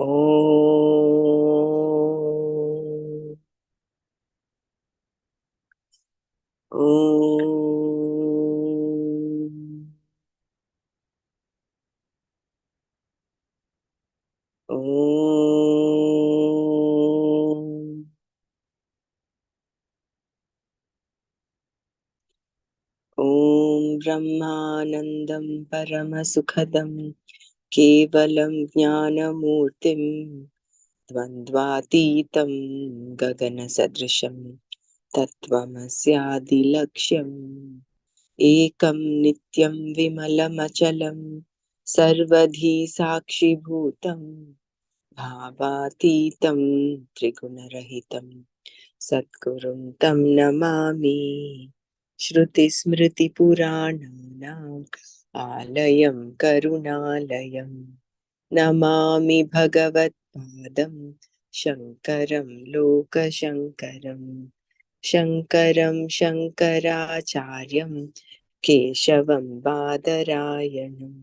ॐ ॐ ब्रह्मानन्दं परमसुखदं केवलं ज्ञानमूर्तिं द्वन्द्वातीतं गगनसदृशं तत्त्वमस्यादिलक्ष्यम् एकं नित्यं विमलमचलं सर्वधी साक्षिभूतं भावातीतं त्रिगुणरहितं सद्गुरुं तं नमामि। श्रुतिस्मृतिपुराणानाम् आलयं करुणालयं नमामि भगवत्पादं शङ्करं लोकशङ्करं शङ्करं शङ्कराचार्यं केशवं बादरायणं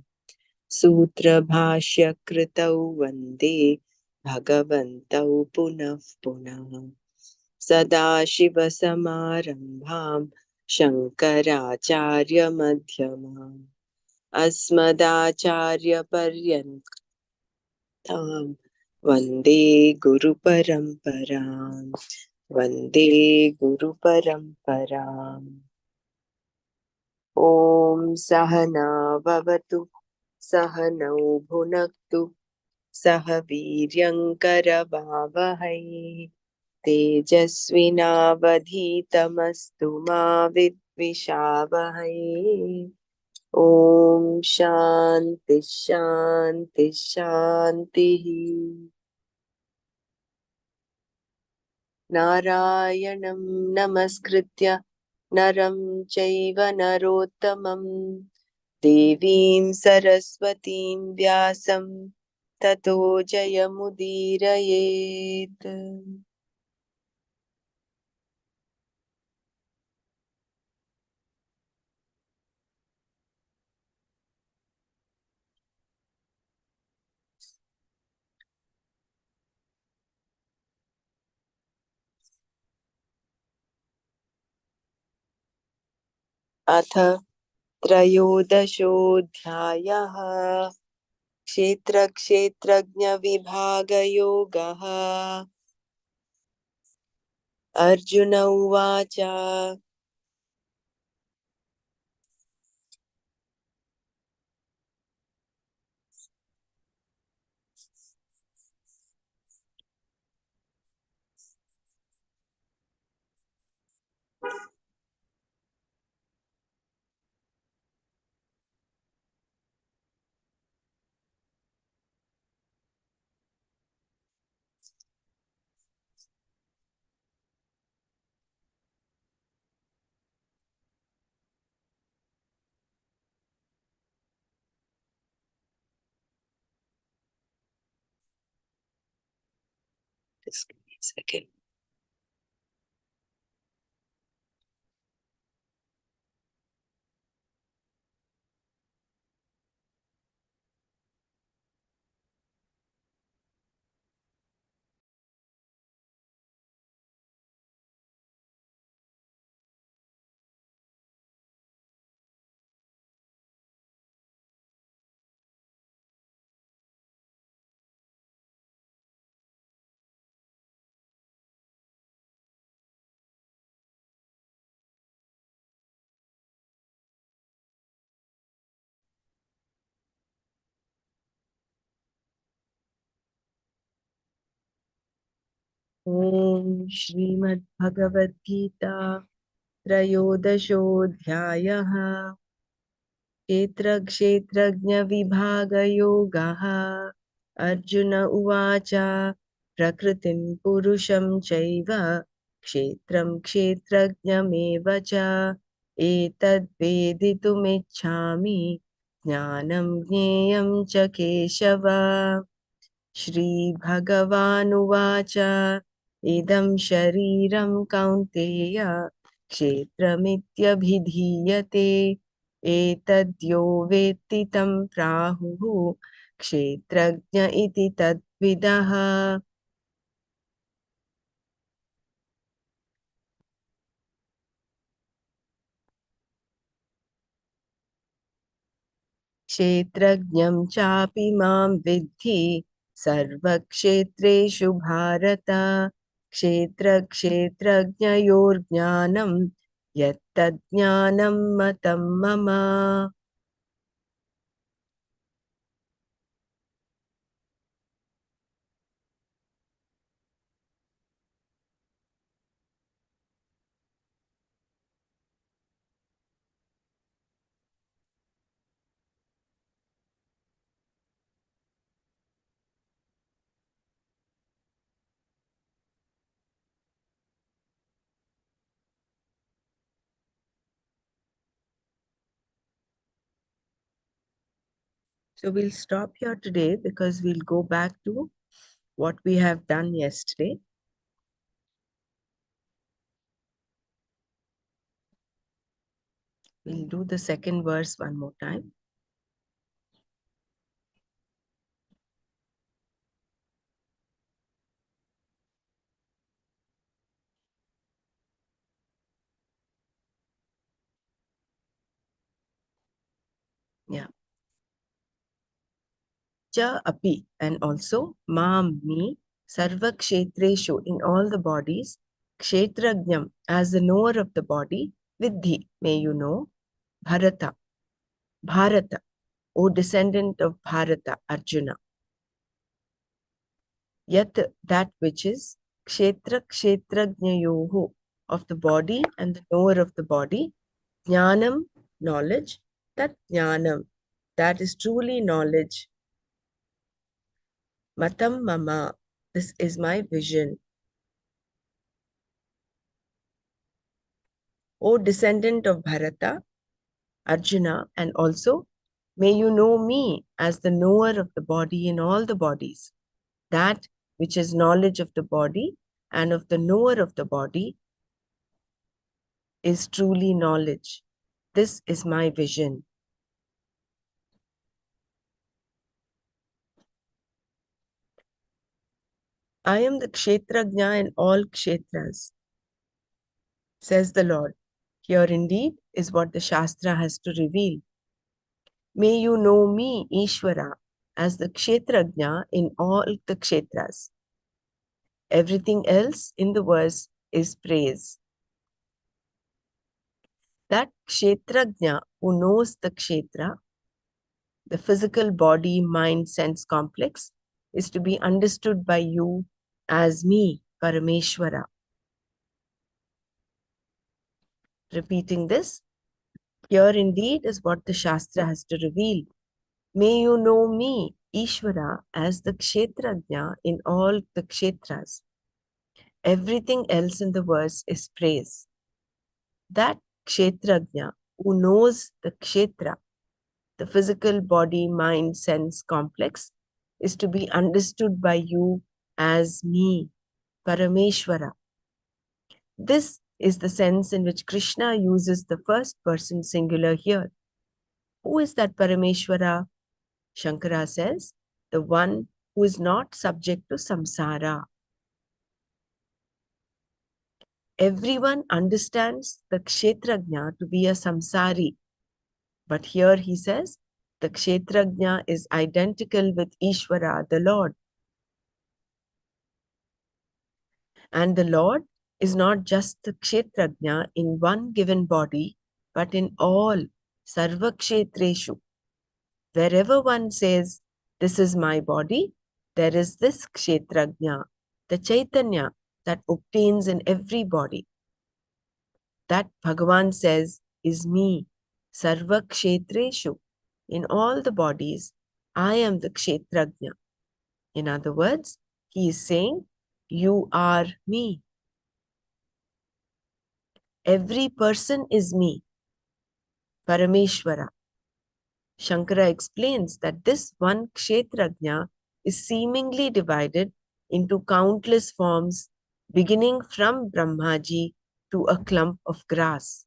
सूत्रभाष्यकृतौ वन्दे भगवन्तौ पुनः पुनः सदाशिवसमारम्भां शङ्कराचार्यमध्यमाम् अस्मदाचार्यपर्यन्तां वन्दे गुरुपरम्पराम् वन्दे गुरुपरम्पराम्। ॐ सहना भवतु सहनौ भुनक्तु सह वीर्यङ्करवावहै तेजस्विनावधीतमस्तु मा विद्विषावहै। ॐ शान्ति शान्ति शान्तिः। नारायणं नमस्कृत्य नरं चैव नरोत्तमं देवीं सरस्वतीं व्यासं ततो जयमुदीरयेत्। अथ त्रयोदशोऽध्यायः क्षेत्रक्षेत्रज्ञविभागयोगः। अर्जुन उवाच Just give me a second. ॐ श्रीमद्भगवद्गीता त्रयोदशोऽध्यायः क्षेत्रक्षेत्रज्ञविभागयोगः। अर्जुन उवाच प्रकृतिं पुरुषं चैव क्षेत्रं क्षेत्रज्ञमेव च एतद्वेदितुमिच्छामि ज्ञानं ज्ञेयं च केशव। श्रीभगवानुवाच इदं शरीरं कौन्तेय क्षेत्रमित्यभिधीयते एतद्यो वेत्ति तं प्राहुः क्षेत्रज्ञ इति तद्वित्। vidaha. क्षेत्रज्ञं चापि मां विद्धि सर्वक्षेत्रेषु भारत क्षेत्रक्षेत्रज्ञयोर्ज्ञानं यत्तज्ज्ञानं मतं मम. So we'll stop here today because we'll go back to what we have done yesterday. We'll do the second verse one more time. Yeah. Cha api, and also mam, me, sarva kshetreshu, in all the bodies, kshetrajnam, as the knower of the body, vidhi, may you know, bharata, bharata, O descendant of Bharata, Arjuna, yat, that which is kshetra kshetrajnayoho, of the body and the knower of the body, jnanam, knowledge, tat jnanam, that is truly knowledge, matam mama, this is my vision. O descendant of Bharata, Arjuna, and also may you know me as the knower of the body in all the bodies, that which is knowledge of the body and of the knower of the body is truly knowledge. This is my vision. I am the Kshetrajna in all Kshetras, says the Lord. Here indeed is what the Shastra has to reveal. May you know me, Ishvara, as the Kshetrajna in all the Kshetras. Everything else in the verse is praise. That Kshetrajna who knows the Kshetra, the physical body, mind, sense complex, is to be understood by you as me, Parameshwara. Repeating this, here indeed is what the Shastra has to reveal. May you know me, Ishvara, as the Kshetrajna in all the Kshetras. Everything else in the verse is praise. That Kshetrajna who knows the Kshetra, the physical body, mind, sense complex, is to be understood by you as me, Parameshwara. This is the sense in which Krishna uses the first person singular here. Who is that Parameshwara? Shankara says, the one who is not subject to samsara. Everyone understands the Kshetrajna to be a samsari. But here he says, the Kshetrajna is identical with Ishvara, the Lord. And the Lord is not just the Kshetrajna in one given body, but in all, Sarva Kshetreshu. Wherever one says, this is my body, there is this Kshetrajna, the Chaitanya that obtains in every body. That Bhagavan says is me, Sarva Kshetreshu. In all the bodies, I am the Kshetrajna. In other words, he is saying, you are me. Every person is me, Parameshwara. Shankara explains that this one Kshetrajna is seemingly divided into countless forms, beginning from Brahmaji to a clump of grass.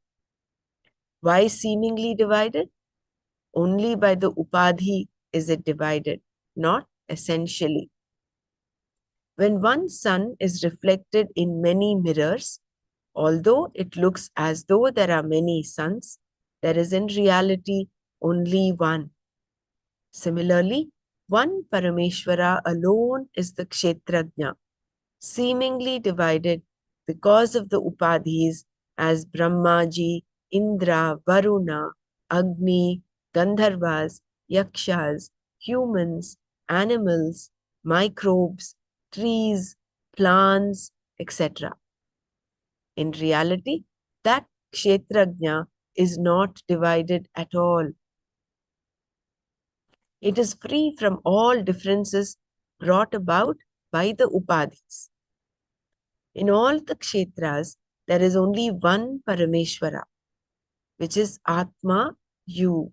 Why seemingly divided? Only by the Upadhi is it divided, not essentially. When one sun is reflected in many mirrors, although it looks as though there are many suns, there is in reality only one. Similarly, one Parameshwara alone is the Kshetrajna, seemingly divided because of the Upadhis as Brahmaji, Indra, Varuna, Agni, Gandharvas, Yakshas, humans, animals, microbes, trees, plants, etc. In reality, that Kshetrajna is not divided at all. It is free from all differences brought about by the Upadhis. In all the Kshetras, there is only one Parameshwara, which is Atma, you.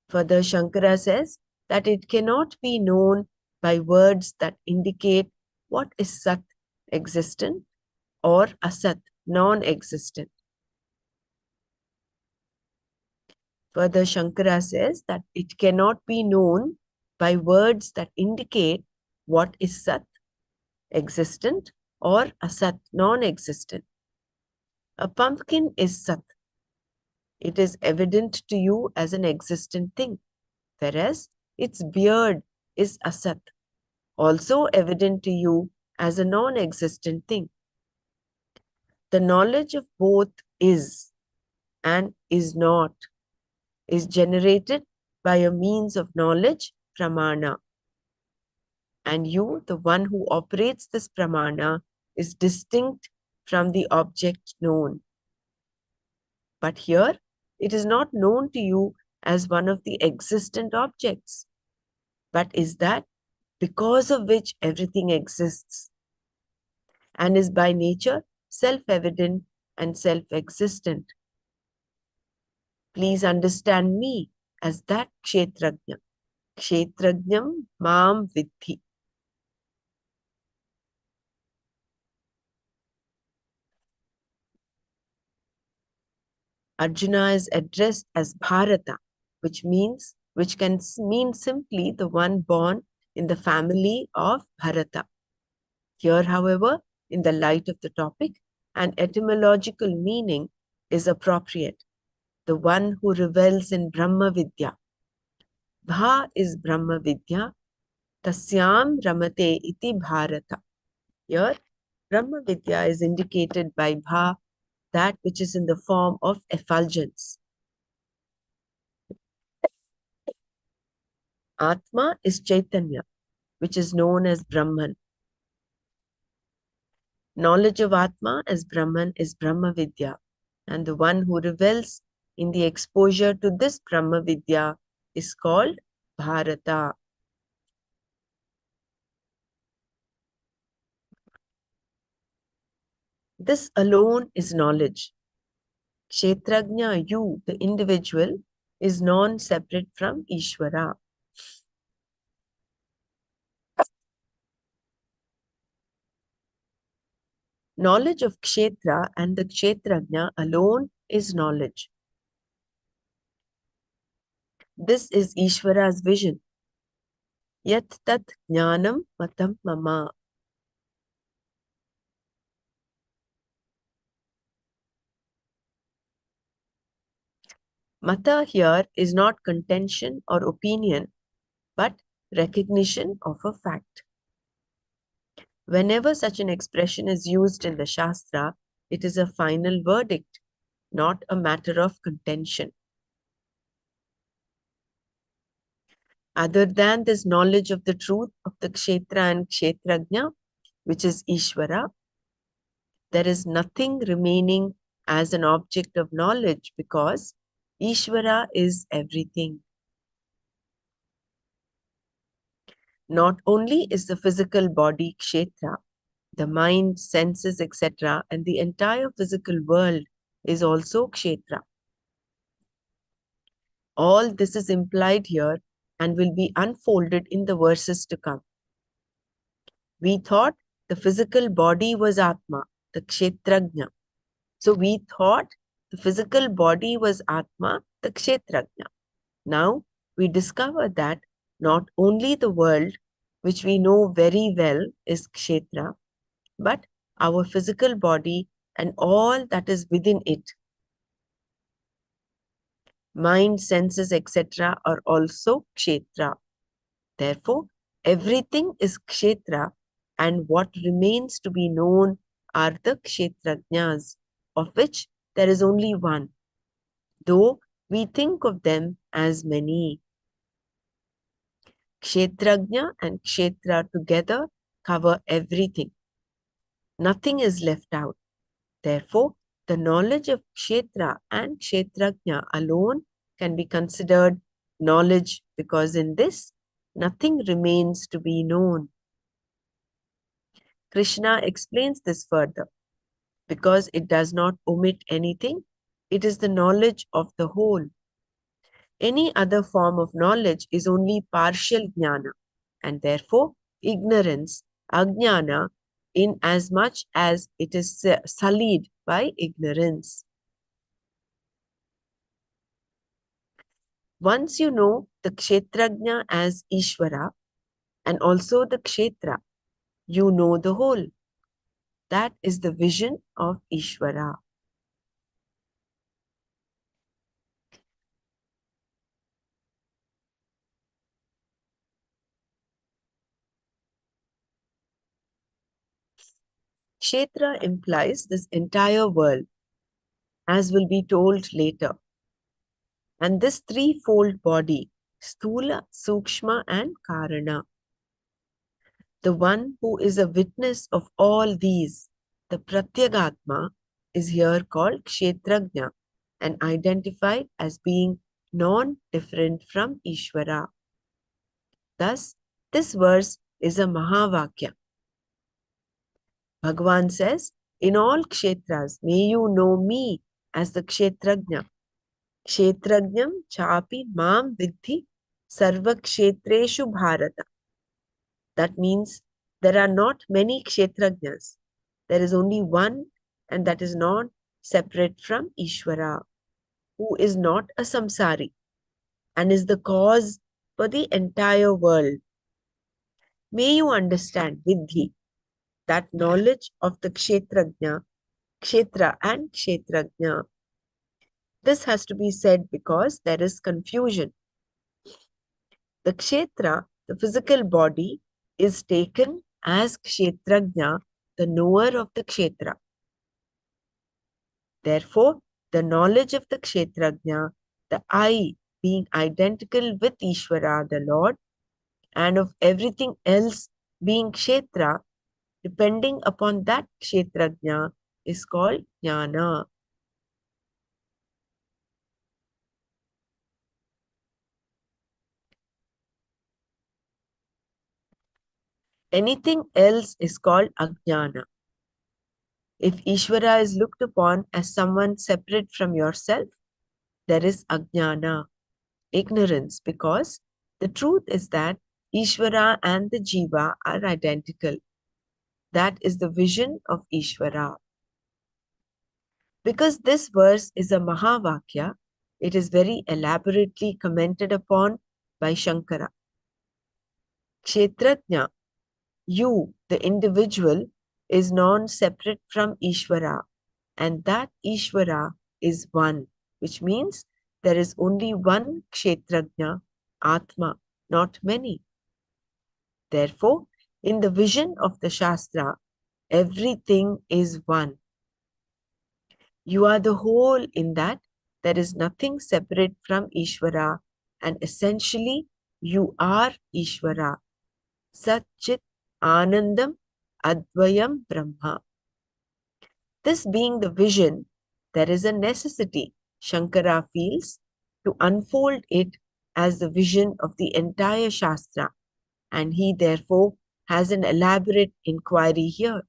Further, Shankara says that it cannot be known by words that indicate what is Sat, existent, or Asat, non-existent. Further, Shankara says that it cannot be known by words that indicate what is Sat, existent, or Asat, non-existent. A pumpkin is Sat. It is evident to you as an existent thing, whereas its beard is Asat, also evident to you as a non-existent thing. The knowledge of both is and is not is generated by a means of knowledge, pramana. And you, the one who operates this pramana, is distinct from the object known. But here, it is not known to you as one of the existent objects, but is that because of which everything exists and is by nature self-evident and self-existent. Please understand me as that Kshetrajna. Kshetrajnam mam vidhi. Arjuna is addressed as Bharata, which can mean simply the one born in the family of Bharata. Here, however, in the light of the topic, an etymological meaning is appropriate. The one who revels in Brahma Vidya. Bha is Brahma Vidya, tasyam ramate iti Bharata. Here, Brahma Vidya is indicated by Bha, that which is in the form of effulgence. Atma is Chaitanya, which is known as Brahman. Knowledge of Atma as Brahman is Brahma Vidya, and the one who revels in the exposure to this Brahma Vidya is called Bharata. This alone is knowledge. Kshetrajna, you, the individual, is non-separate from Ishvara. Knowledge of Kshetra and the Kshetrajna alone is knowledge. This is Ishvara's vision. Yat tat jnanam matam mama. Mata here is not contention or opinion, but recognition of a fact. Whenever such an expression is used in the Shastra, it is a final verdict, not a matter of contention. Other than this knowledge of the truth of the Kshetra and Kshetrajna, which is Ishvara, there is nothing remaining as an object of knowledge because Ishvara is everything. Not only is the physical body Kshetra, the mind, senses, etc., and the entire physical world is also Kshetra. All this is implied here and will be unfolded in the verses to come. We thought the physical body was Atma, the Kshetrajna. So we thought the physical body was Atma, the Kshetrajna. Now we discover that not only the world, which we know very well is kshetra, but our physical body and all that is within it, mind, senses, etc., are also kshetra. Therefore, everything is kshetra, and what remains to be known are the kshetrajñas, of which there is only one, though we think of them as many. Kshetrajna and kshetra together cover everything. Nothing is left out. Therefore, the knowledge of kshetra and kshetrajna alone can be considered knowledge, because in this, nothing remains to be known. Krishna explains this further. Because it does not omit anything, it is the knowledge of the whole. Any other form of knowledge is only partial jnana, and therefore ignorance, ajnana, in as much as it is sullied by ignorance. Once you know the kshetrajna as Ishvara and also the kshetra, you know the whole. That is the vision of Ishvara. Kshetra implies this entire world, as will be told later. And this threefold body, Sthula, Sukshma, and Karana, the one who is a witness of all these, the Pratyagatma, is here called Kshetrajna and identified as being non-different from Ishvara. Thus, this verse is a Mahavakya. Bhagavan says, in all kshetras, may you know me as the Kshetrajna. Kshetrajnam chapi mam vidhi sarva kshetreshu bharata. That means there are not many kshetrajnas. There is only one, and that is not separate from Ishvara, who is not a samsari and is the cause for the entire world. May you understand, vidhi, that knowledge of the kshetrajna, kshetra and kshetrajna. This has to be said because there is confusion. The kshetra, the physical body, is taken as kshetrajna, the knower of the kshetra. Therefore, the knowledge of the kshetrajna, the I being identical with Ishvara, the Lord, and of everything else being kshetra, depending upon that kshetrajna, is called jnana. Anything else is called ajnana. If Ishvara is looked upon as someone separate from yourself, there is ajnana, ignorance, because the truth is that Ishvara and the Jiva are identical. That is the vision of Ishvara. Because this verse is a Mahavakya, it is very elaborately commented upon by Shankara. Kshetrajna, you, the individual, is non-separate from Ishvara, and that Ishvara is one, which means there is only one Kshetrajna, Atma, not many. Therefore, in the vision of the Shastra, everything is one. You are the whole in that there is nothing separate from Ishvara, and essentially you are Ishvara. Sat Chit Anandam Advayam Brahma. This being the vision, there is a necessity, Shankara feels, to unfold it as the vision of the entire Shastra, and he therefore has an elaborate inquiry here.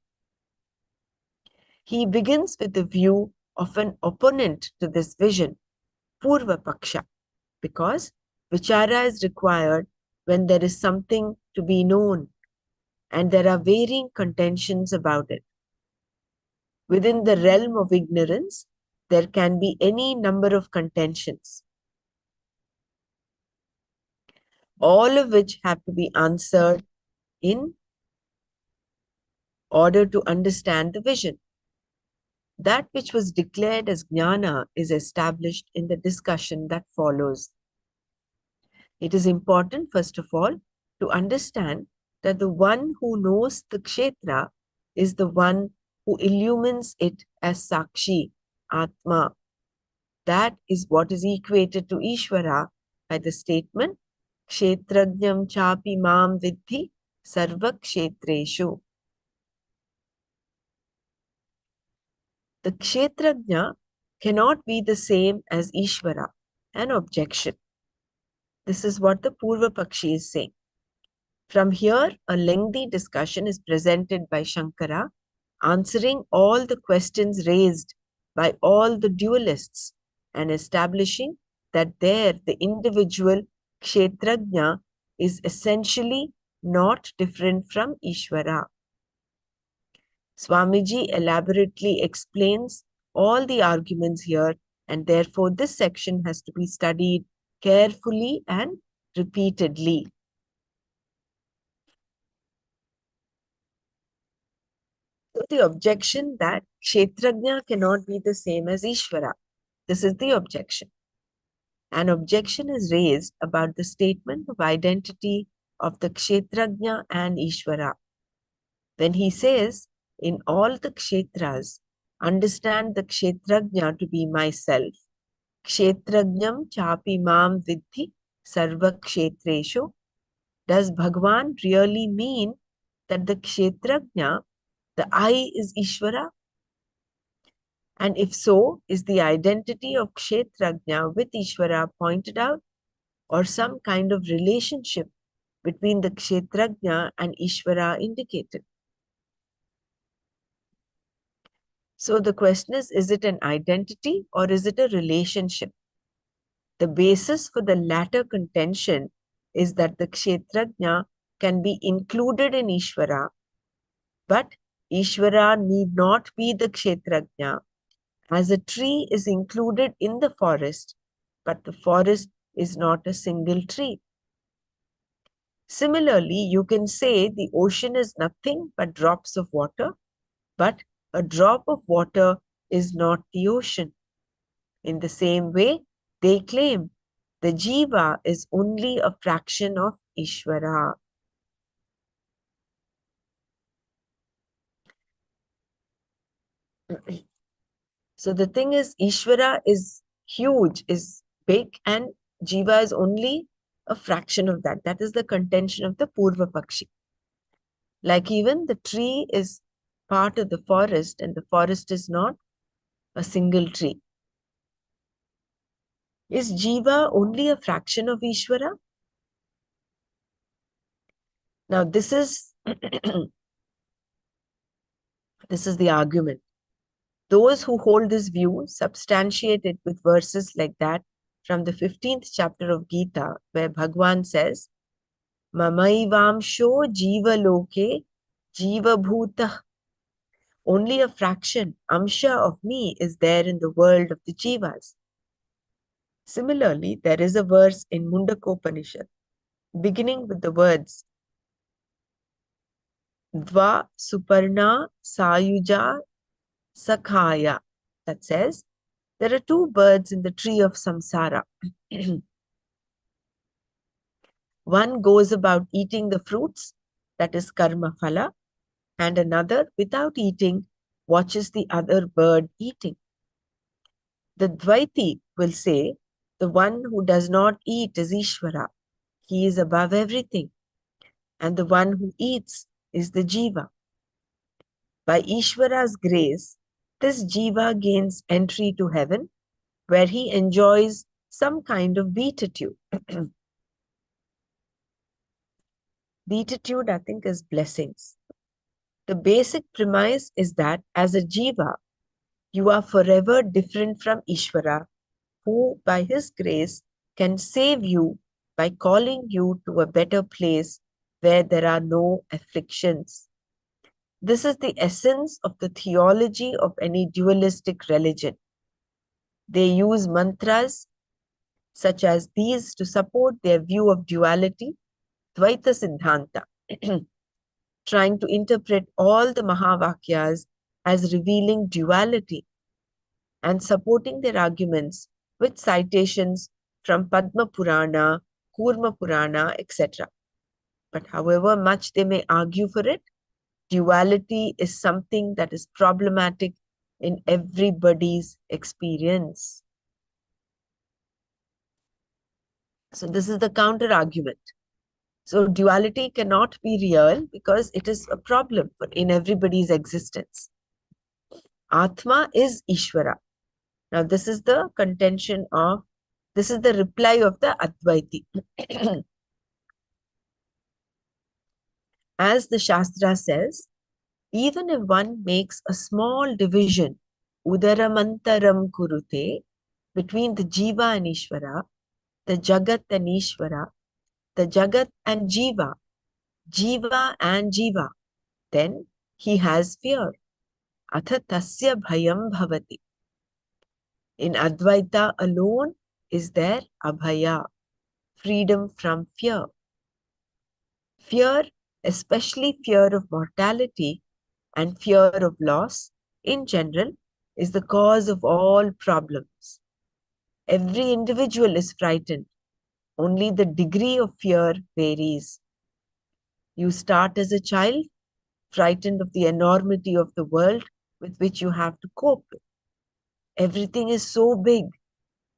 He begins with the view of an opponent to this vision, Purva Paksha, because Vichara is required when there is something to be known and there are varying contentions about it. Within the realm of ignorance, there can be any number of contentions, all of which have to be answered in order to understand the vision. That which was declared as jnana is established in the discussion that follows. It is important, first of all, to understand that the one who knows the kshetra is the one who illumines it as Sakshi, Atma. That is what is equated to Ishvara by the statement, Kshetrajnam chapi mam vidhi sarva kshetreshu. The Kshetrajna cannot be the same as Ishvara, an objection. This is what the Purva Pakshi is saying. From here, a lengthy discussion is presented by Shankara, answering all the questions raised by all the dualists and establishing that there the individual Kshetrajna is essentially not different from Ishvara. Swamiji elaborately explains all the arguments here, and therefore this section has to be studied carefully and repeatedly. So the objection that Kshetrajna cannot be the same as Ishvara. This is the objection. An objection is raised about the statement of identity of the Kshetrajna and Ishvara. When he says, in all the Kshetras, understand the Kshetrajna to be myself. Kshetrajnam chapi mam vidhi sarva kshetreshu. Does Bhagwan really mean that the Kshetrajna, the I, is Ishvara? And if so, is the identity of Kshetrajna with Ishvara pointed out, or some kind of relationship between the Kshetrajna and Ishvara indicated? So the question is it an identity or is it a relationship? The basis for the latter contention is that the Kshetrajna can be included in Ishvara, but Ishvara need not be the Kshetrajna, as a tree is included in the forest, but the forest is not a single tree. Similarly, you can say the ocean is nothing but drops of water, but a drop of water is not the ocean. In the same way, they claim the jiva is only a fraction of Ishvara. So the thing is, Ishvara is huge, is big, and jiva is only a fraction of that. That is the contention of the Purva Pakshi. Like even the tree is part of the forest, and the forest is not a single tree. Is jiva only a fraction of Ishvara? Now this is this is the argument. Those who hold this view substantiate it with verses like that from the 15th chapter of Gita, where Bhagwan says, Mamaivamsho jiva loke jiva bhuta. Only a fraction, amsha of me, is there in the world of the jivas. Similarly, there is a verse in Mundakopanishad beginning with the words Dva Suparna Sayuja Sakhaya, that says, there are two birds in the tree of samsara. One goes about eating the fruits, that is karma phala, and another, without eating, watches the other bird eating. The Dvaiti will say, the one who does not eat is Ishvara. He is above everything. And the one who eats is the Jiva. By Ishvara's grace, this Jiva gains entry to heaven, where he enjoys some kind of beatitude. Beatitude, I think, is blessings. The basic premise is that as a Jiva, you are forever different from Ishvara, who by his grace can save you by calling you to a better place where there are no afflictions. This is the essence of the theology of any dualistic religion. They use mantras such as these to support their view of duality, Dvaita Siddhanta. trying to interpret all the Mahavakyas as revealing duality and supporting their arguments with citations from Padma Purana, Kurma Purana, etc. But however much they may argue for it, duality is something that is problematic in everybody's experience. So this is the counter argument. So duality cannot be real because it is a problem in everybody's existence. Atma is Ishvara. Now this is the contention of, this is the reply of the Advaiti. As the Shastra says, even if one makes a small division, udaramantaram kurute, between the Jiva and Ishvara, the Jagat and Ishvara, the Jagat and Jiva, Jiva and Jiva, then he has fear. Atha tasya bhayam bhavati. In Advaita alone is there abhaya, freedom from fear. Fear, especially fear of mortality and fear of loss in general, is the cause of all problems. Every individual is frightened. Only the degree of fear varies. You start as a child, frightened of the enormity of the world with which you have to cope. Everything is so big.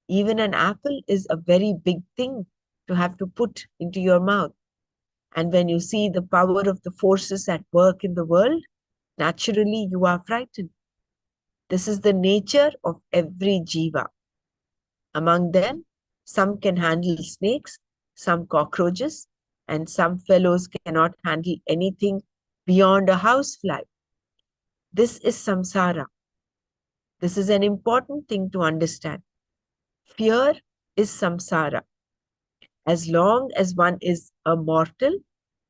Even an apple is a very big thing to have to put into your mouth. And when you see the power of the forces at work in the world, naturally you are frightened. This is the nature of every jiva. Among them, some can handle snakes, some cockroaches, and some fellows cannot handle anything beyond a housefly. This is samsara. This is an important thing to understand. Fear is samsara. As long as one is a mortal,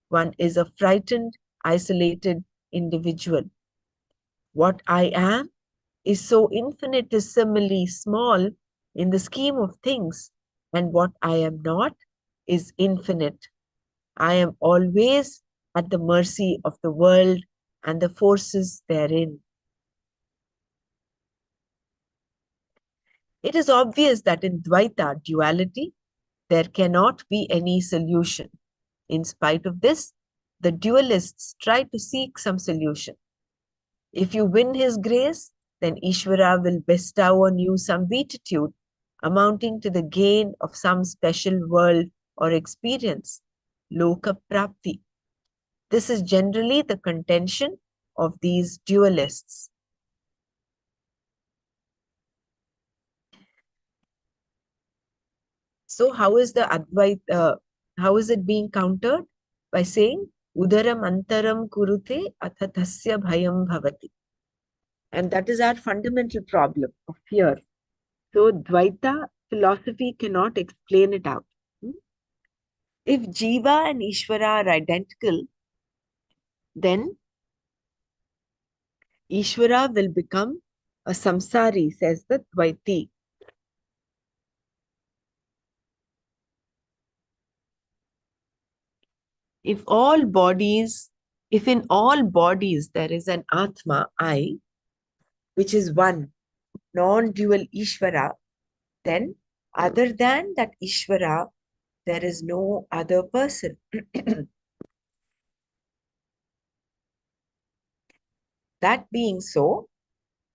one is a frightened, isolated individual. What I am is so infinitesimally small in the scheme of things, and what I am not is infinite. I am always at the mercy of the world and the forces therein. It is obvious that in Dvaita, duality, there cannot be any solution. In spite of this, the dualists try to seek some solution. If you win his grace, then Ishvara will bestow on you some beatitude amounting to the gain of some special world or experience, loka prapti. This is generally the contention of these dualists. So how is the Advaita, how is it being countered? By saying, udaram antaram kurute athatasya bhayam bhavati. And that is our fundamental problem of fear. So Dvaita philosophy cannot explain it out. If Jiva and Ishvara are identical, then Ishvara will become a samsari, says the Dvaiti. If in all bodies there is an Atma, I, which is one, non-dual Ishvara, then other than that Ishvara, there is no other person. That being so,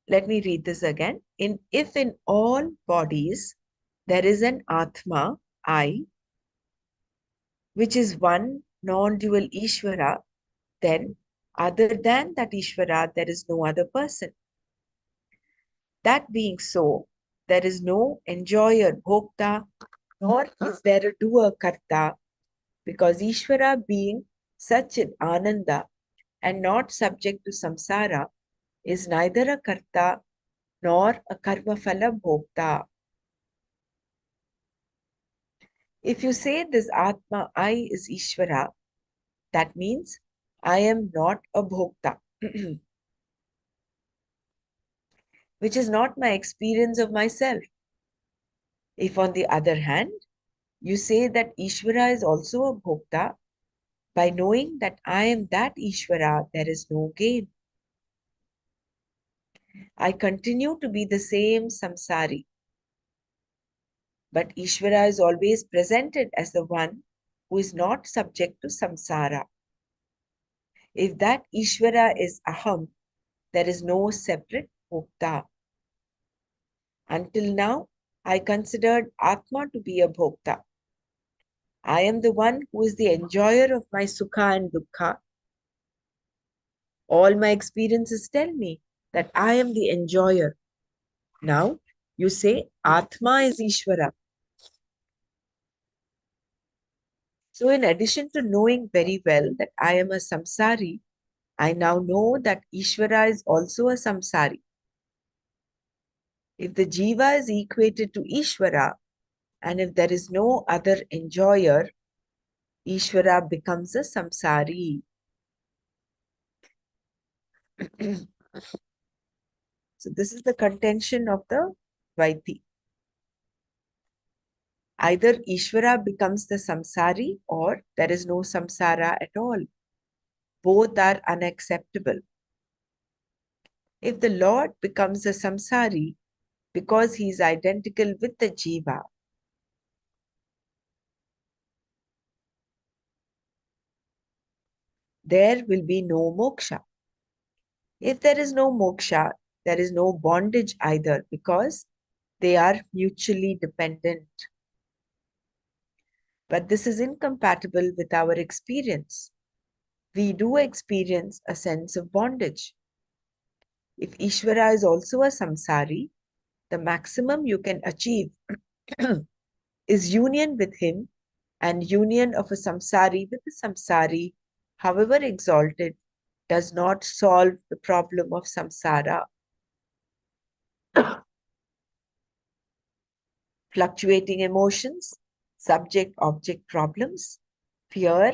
let me read this again. If in all bodies there is an Atma, I, which is one non-dual Ishvara, then other than that Ishvara, there is no other person. That being so, there is no enjoyer, bhokta, nor is there a doer, karta, because Ishvara being such an ananda and not subject to samsara is neither a karta nor a karma phala bhokta. If you say this Atma, I is Ishvara, that means I am not a bhokta, which is not my experience of myself. If on the other hand, you say that Ishvara is also a bhokta, By knowing that I am that Ishvara, there is no gain. I continue to be the same samsari. But Ishvara is always presented as the one who is not subject to samsara. If that Ishvara is Aham, there is no separate Bhokta. Until now, I considered Atma to be a Bhokta. I am the one who is the enjoyer of my Sukha and Dukkha. All my experiences tell me that I am the enjoyer. Now, you say Atma is Ishvara. So, in addition to knowing very well that I am a samsari, I now know that Ishvara is also a samsari. If the jiva is equated to Ishvara, and if there is no other enjoyer, Ishvara becomes a samsari. So this is the contention of the Vaiti. Either Ishvara becomes the samsari or there is no samsara at all. Both are unacceptable. If the Lord becomes a samsari because he is identical with the jiva, there will be no moksha. If there is no moksha, there is no bondage either because they are mutually dependent. But this is incompatible with our experience. We do experience a sense of bondage. If Ishvara is also a samsari, the maximum you can achieve is union with him, and union of a samsari with a samsari, however exalted, does not solve the problem of samsara. Fluctuating emotions, subject-object problems, fear,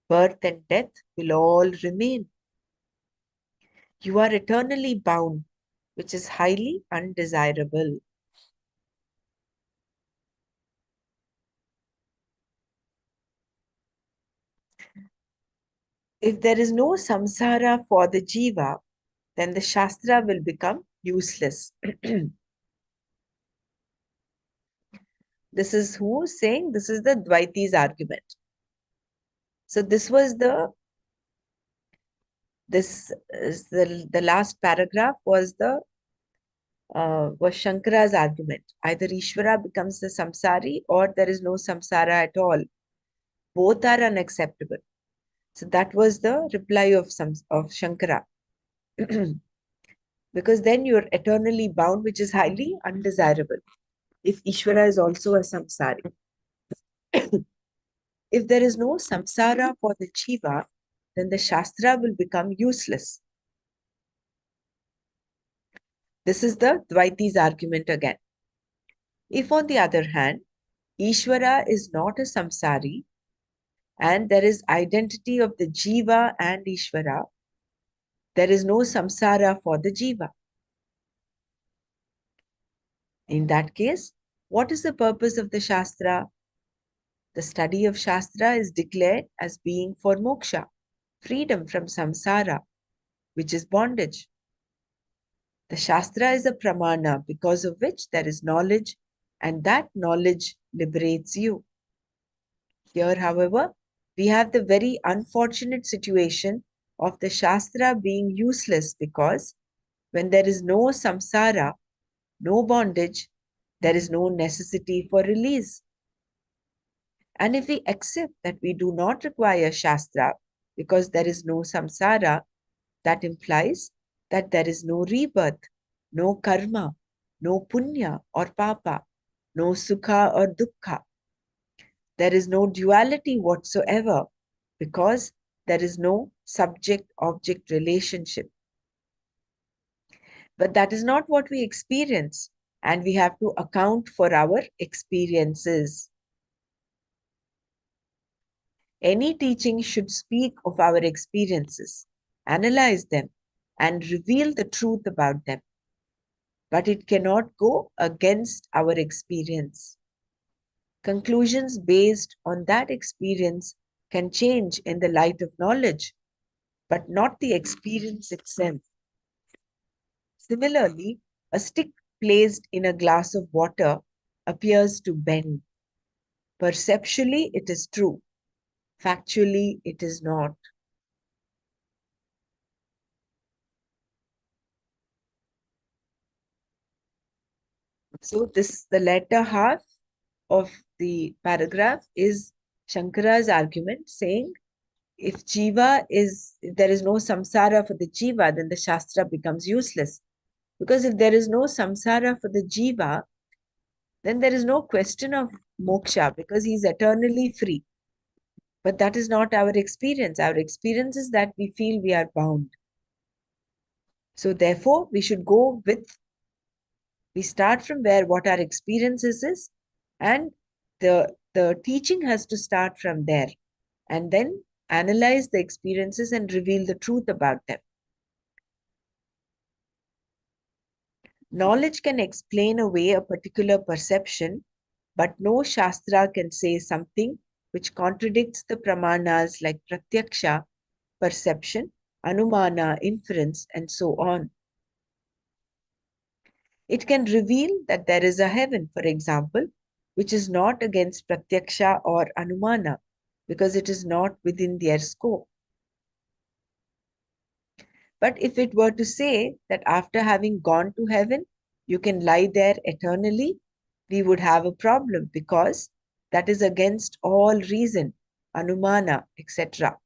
birth and death will all remain. You are eternally bound, which is highly undesirable. If there is no samsara for the jiva, then the shastra will become useless. This is who's saying? This is the Dvaiti's argument. So this was the last paragraph was Shankara's argument. Either Ishvara becomes the samsari or there is no samsara at all. Both are unacceptable. So that was the reply of Shankara. Because then you're eternally bound, which is highly undesirable. If Ishvara is also a samsari. If there is no samsara for the jiva, then the shastra will become useless. This is the Dvaiti's argument again. If on the other hand, Ishvara is not a samsari, and there is identity of the jiva and Ishvara, there is no samsara for the jiva. In that case, what is the purpose of the Shastra? The study of Shastra is declared as being for moksha, freedom from samsara, which is bondage. The Shastra is a pramana because of which there is knowledge, and that knowledge liberates you. Here, however, we have the very unfortunate situation of the Shastra being useless because when there is no samsara, no bondage, there is no necessity for release. And if we accept that we do not require Shastra because there is no samsara, that implies that there is no rebirth, no karma, no punya or papa, no sukha or dukkha. There is no duality whatsoever because there is no subject-object relationship. But that is not what we experience, and we have to account for our experiences. Any teaching should speak of our experiences, analyze them, and reveal the truth about them. But it cannot go against our experience. Conclusions based on that experience can change in the light of knowledge, but not the experience itself. Similarly, a stick placed in a glass of water appears to bend. Perceptually, it is true. Factually, it is not. So the latter half of the paragraph is Shankara's argument saying if there is no samsara for the jiva, then the shastra becomes useless. Because if there is no samsara for the jiva, then there is no question of moksha because he is eternally free. But that is not our experience. Our experience is that we feel we are bound. So therefore, we start from where what our experiences is, and the teaching has to start from there, and then analyze the experiences and reveal the truth about them. Knowledge can explain away a particular perception, but no shastra can say something which contradicts the pramanas like pratyaksha, perception, anumana, inference, and so on. It can reveal that there is a heaven, for example, which is not against pratyaksha or anumana, because it is not within their scope. But if it were to say that after having gone to heaven, you can lie there eternally, we would have a problem because that is against all reason, anumana, etc.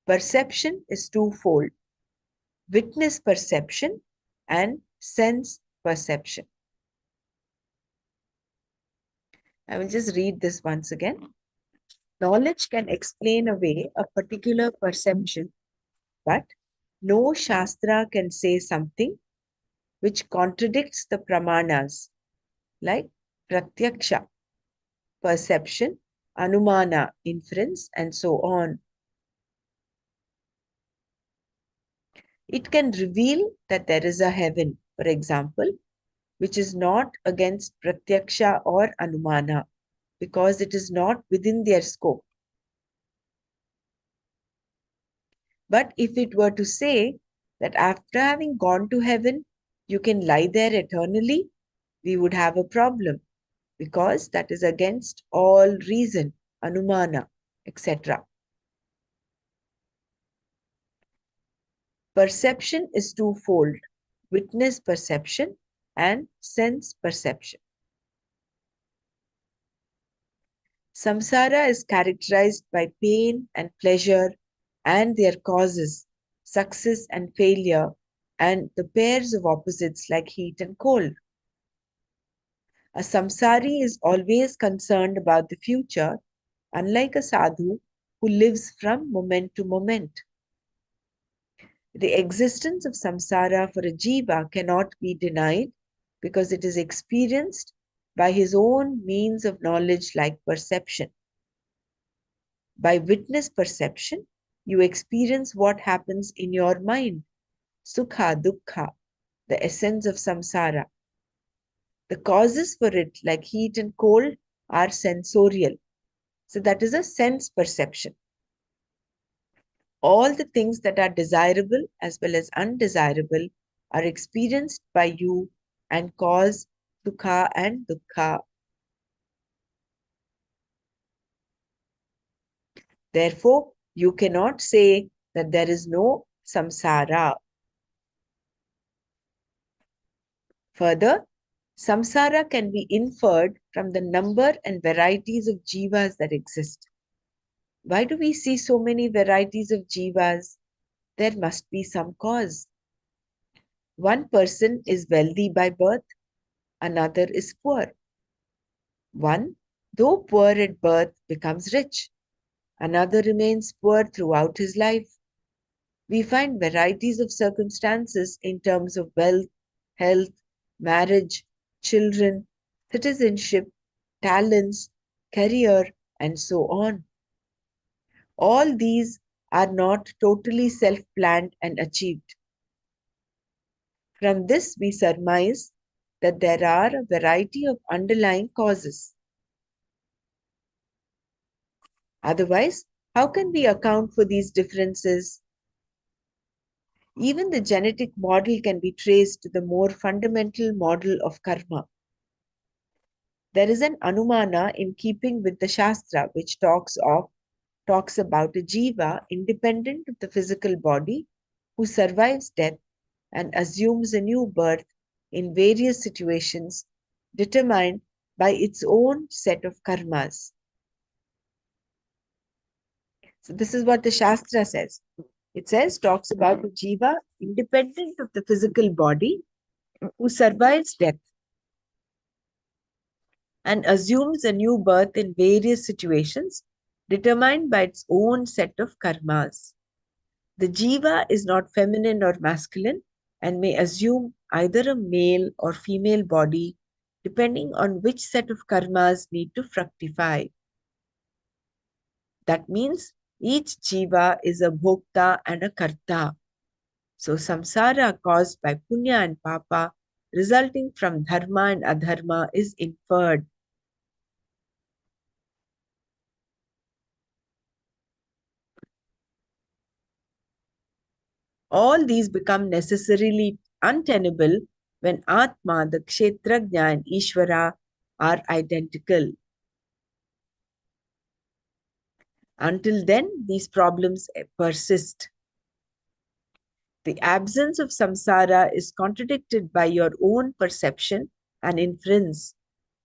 Perception is twofold: witness perception and sense perception. I will just read this once again. Knowledge can explain away a particular perception, but no shastra can say something which contradicts the pramanas like pratyaksha, perception, anumana, inference, and so on. It can reveal that there is a heaven, for example, which is not against pratyaksha or anumana because it is not within their scope. But if it were to say that after having gone to heaven, you can lie there eternally, we would have a problem because that is against all reason, anumana, etc. Perception is twofold: witness perception and sense perception. Samsara is characterized by pain and pleasure and their causes, success and failure, and the pairs of opposites like heat and cold. A samsari is always concerned about the future, unlike a sadhu who lives from moment to moment. The existence of samsara for a jiva cannot be denied because it is experienced by his own means of knowledge like perception. By witness perception, you experience what happens in your mind, sukha, dukkha, the essence of samsara. The causes for it, like heat and cold, are sensorial. So that is a sense perception. All the things that are desirable as well as undesirable are experienced by you and cause sukha and dukkha. Therefore, you cannot say that there is no samsara. Further, samsara can be inferred from the number and varieties of jivas that exist. Why do we see so many varieties of jivas? There must be some cause. One person is wealthy by birth, another is poor. One, though poor at birth, becomes rich. Another remains poor throughout his life. We find varieties of circumstances in terms of wealth, health, marriage, children, citizenship, talents, career, and so on. All these are not totally self-planned and achieved. From this, we surmise that there are a variety of underlying causes. Otherwise, how can we account for these differences? Even the genetic model can be traced to the more fundamental model of karma. There is an anumana in keeping with the Shastra, which talks about a jiva independent of the physical body who survives death and assumes a new birth in various situations determined by its own set of karmas. So this is what the Shastra says. It talks about a jiva independent of the physical body who survives death and assumes a new birth in various situations determined by its own set of karmas. The jiva is not feminine or masculine and may assume either a male or female body depending on which set of karmas need to fructify. That means each jiva is a bhokta and a karta. So samsara caused by punya and papa resulting from dharma and adharma is inferred. All these become necessarily untenable when Atma, the Kshetrajna and Ishvara are identical. Until then, these problems persist. The absence of samsara is contradicted by your own perception and inference.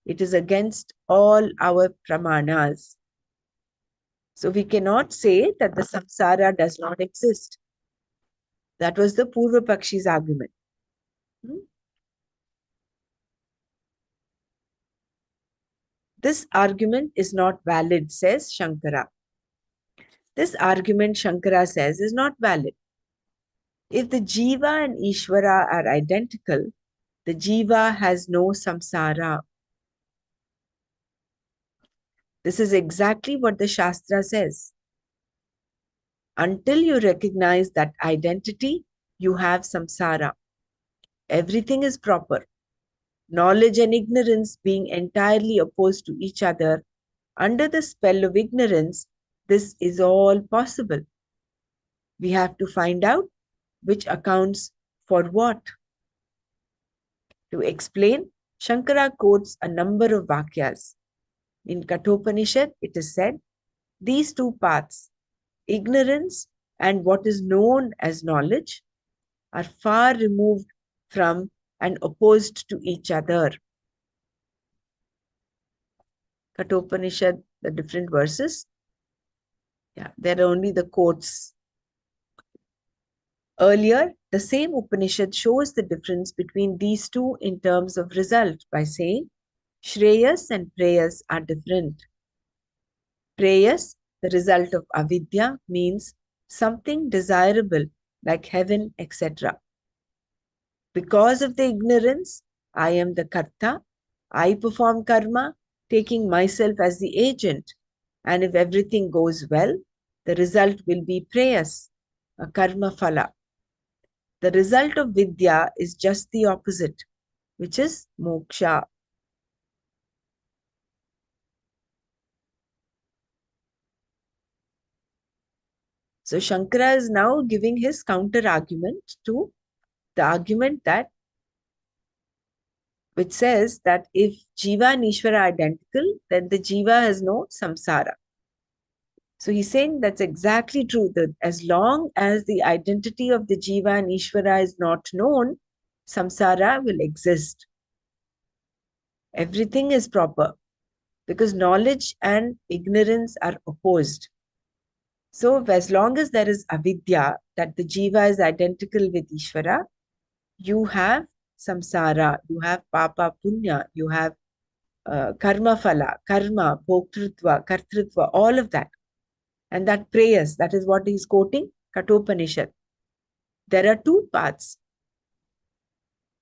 It is against all our pramanas. So we cannot say that the samsara does not exist. That was the Purva Pakshi's argument. This argument is not valid, says Shankara. This argument, Shankara says, is not valid. If the Jiva and Ishvara are identical, the Jiva has no samsara. This is exactly what the Shastra says. Until you recognize that identity, you have samsara. Everything is proper. Knowledge and ignorance being entirely opposed to each other, under the spell of ignorance, this is all possible. We have to find out which accounts for what. To explain, Shankara quotes a number of vakyas. In Kathopanishad, it is said, these two paths, ignorance and what is known as knowledge, are far removed from and opposed to each other. Kathopanishad, the different verses. Yeah, there are only the quotes. Earlier, the same Upanishad shows the difference between these two in terms of result by saying, Shreyas and Preyas are different. Preyas, the result of avidya, means something desirable like heaven, etc. Because of the ignorance, I am the karta. I perform karma, taking myself as the agent. And if everything goes well, the result will be preyas, a karma phala. The result of vidya is just the opposite, which is moksha. So Shankara is now giving his counter argument to the argument that which says that if Jiva and Ishvara are identical, then the Jiva has no samsara. So he's saying that's exactly true, that as long as the identity of the Jiva and Ishvara is not known, samsara will exist. Everything is proper because knowledge and ignorance are opposed. So as long as there is avidya, that the Jiva is identical with Ishvara, you have samsara, you have papa punya, you have karma phala, karma, bhoktrutva, kartrutva, all of that. And that prayers, that is what he's quoting, Kathopanishad. There are two paths.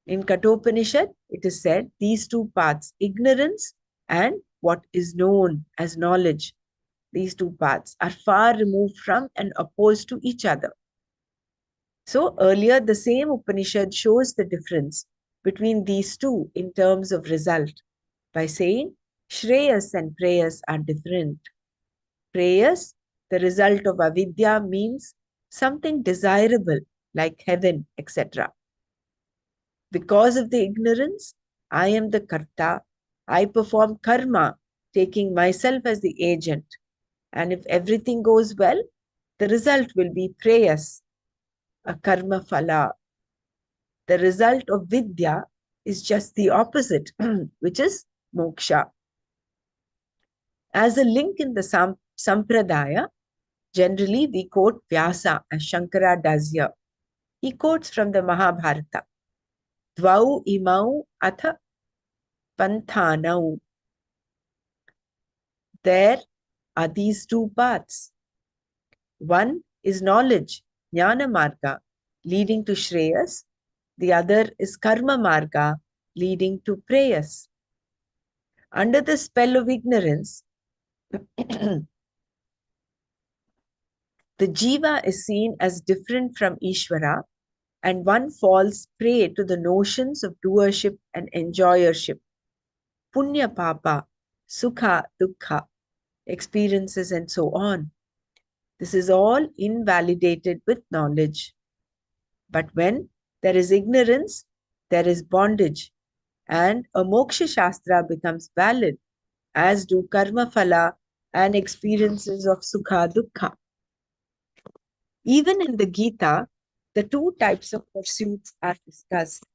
In Kathopanishad, it is said, these two paths, ignorance and what is known as knowledge, these two paths are far removed from and opposed to each other. So earlier, the same Upanishad shows the difference between these two in terms of result by saying Shreyas and Preyas are different. Preyas, the result of avidya, means something desirable like heaven, etc. Because of the ignorance, I am the karta. I perform karma, taking myself as the agent. And if everything goes well, the result will be preyas, a karma phala. The result of vidya is just the opposite, which is moksha. As a link in the Sampradaya, generally we quote Vyasa as Shankara does here. He quotes from the Mahabharata. Dvau imau atha panthanau. There are these two paths. One is knowledge, jnana marga, leading to shreyas. The other is karma marga, leading to preyas. Under the spell of ignorance, the jiva is seen as different from Ishvara, and one falls prey to the notions of doership and enjoyership. Punya papa, sukha dukkha, experiences, and so on. This is all invalidated with knowledge. But when there is ignorance, there is bondage, and a moksha shastra becomes valid, as do karma phala and experiences of sukha dukkha. Even in the Gita, the two types of pursuits are discussed,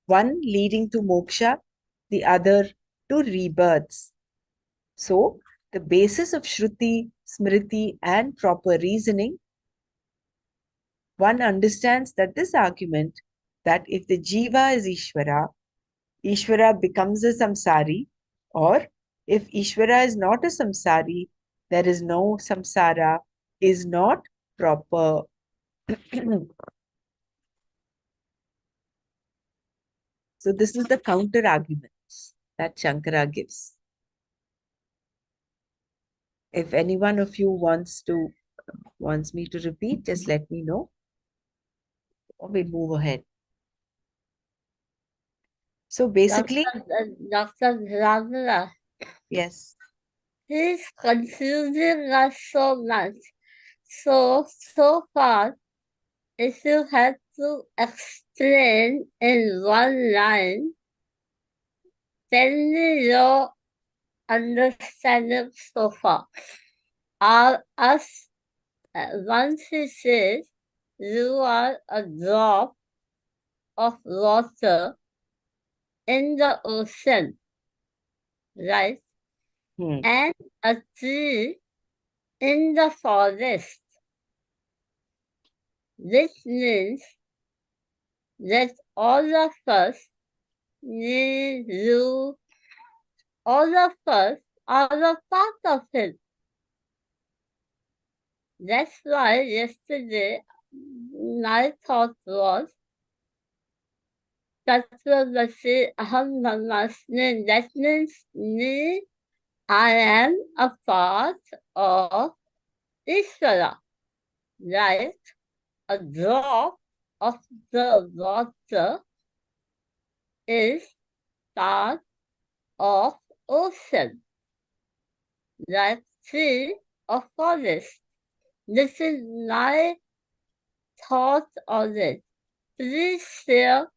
one leading to moksha, the other to rebirths. So, the basis of Shruti, Smriti, and proper reasoning, one understands that this argument that if the jiva is Ishvara, Ishvara becomes a samsari, or if Ishvara is not a samsari, there is no samsara, is not proper. So this is the counter arguments that Shankara gives. If any one of you wants me to repeat, just let me know, or we move ahead. So basically, Dr. Dravida, yes. he's confusing us so much. So far, if you had to explain in one line, tell me your understanding so far. Once he says, you are a drop of water in the ocean, right? And a tree in the forest. This means that all of us need you. All of us are a part of it. That's why yesterday my thought was Tatvamasi Aham Brahmasmi. That means me, I am a part of Ishvara, like a drop of the water is part of ocean, like tree of forest. This is my thought on it. Please share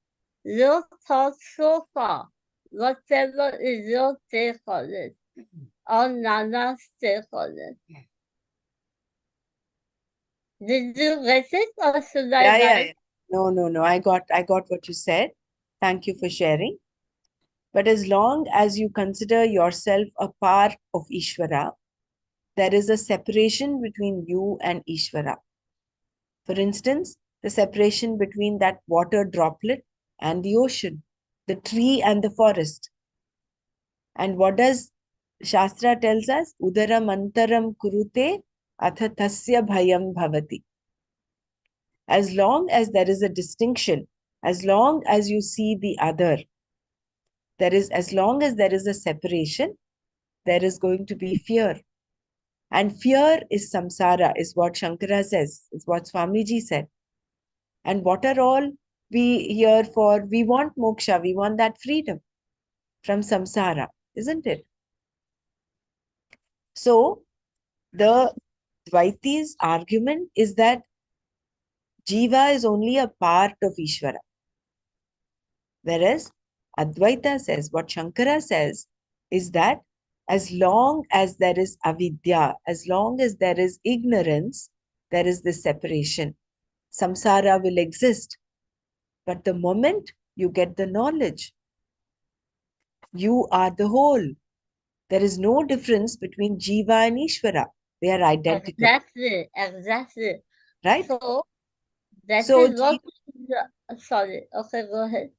your thoughts so far. Whatever is your take on it, or Nana's take on it. Did you get it, or should I write? Yeah. No. I got what you said. Thank you for sharing. But as long as you consider yourself a part of Ishvara, there is a separation between you and Ishvara. For instance, the separation between that water droplet and the ocean, the tree and the forest. And what does Shastra tells us? Udara mantaram kurute atha tasya bhayam bhavati. As long as there is a distinction, as long as you see the other, as long as there is a separation, there is going to be fear. And fear is samsara, is what Shankara says, is what Swamiji said. And what are all we here for? We want moksha, we want that freedom from samsara, isn't it? So, The Dvaiti's argument is that Jiva is only a part of Ishvara. Whereas Advaita says, what Shankara says is that as long as there is avidya, as long as there is ignorance, there is this separation. Samsara will exist. But the moment you get the knowledge, you are the whole. There is no difference between Jiva and Ishvara. They are identical, Exactly. right? So that So, is what. Sorry. Okay, go ahead.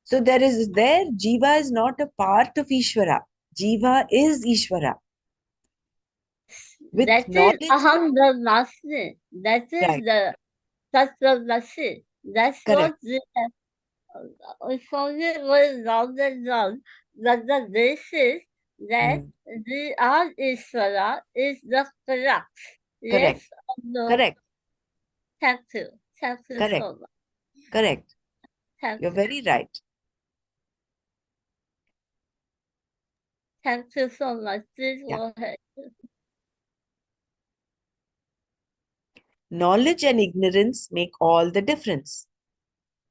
so Jiva is not a part of Ishvara. Jiva is Ishvara. With That is knowledge, Aham Brahmasmi. That is right, the Tattva. That's correct. what the Songit was round and round. That the basis that Hmm. the Art Ishvara is the correct. Yes Correct, or no? correct, Thank you. Thank you correct, so much. correct. Thank You're you. very right. Thank you so much. Please Yeah. go ahead. Knowledge and ignorance make all the difference.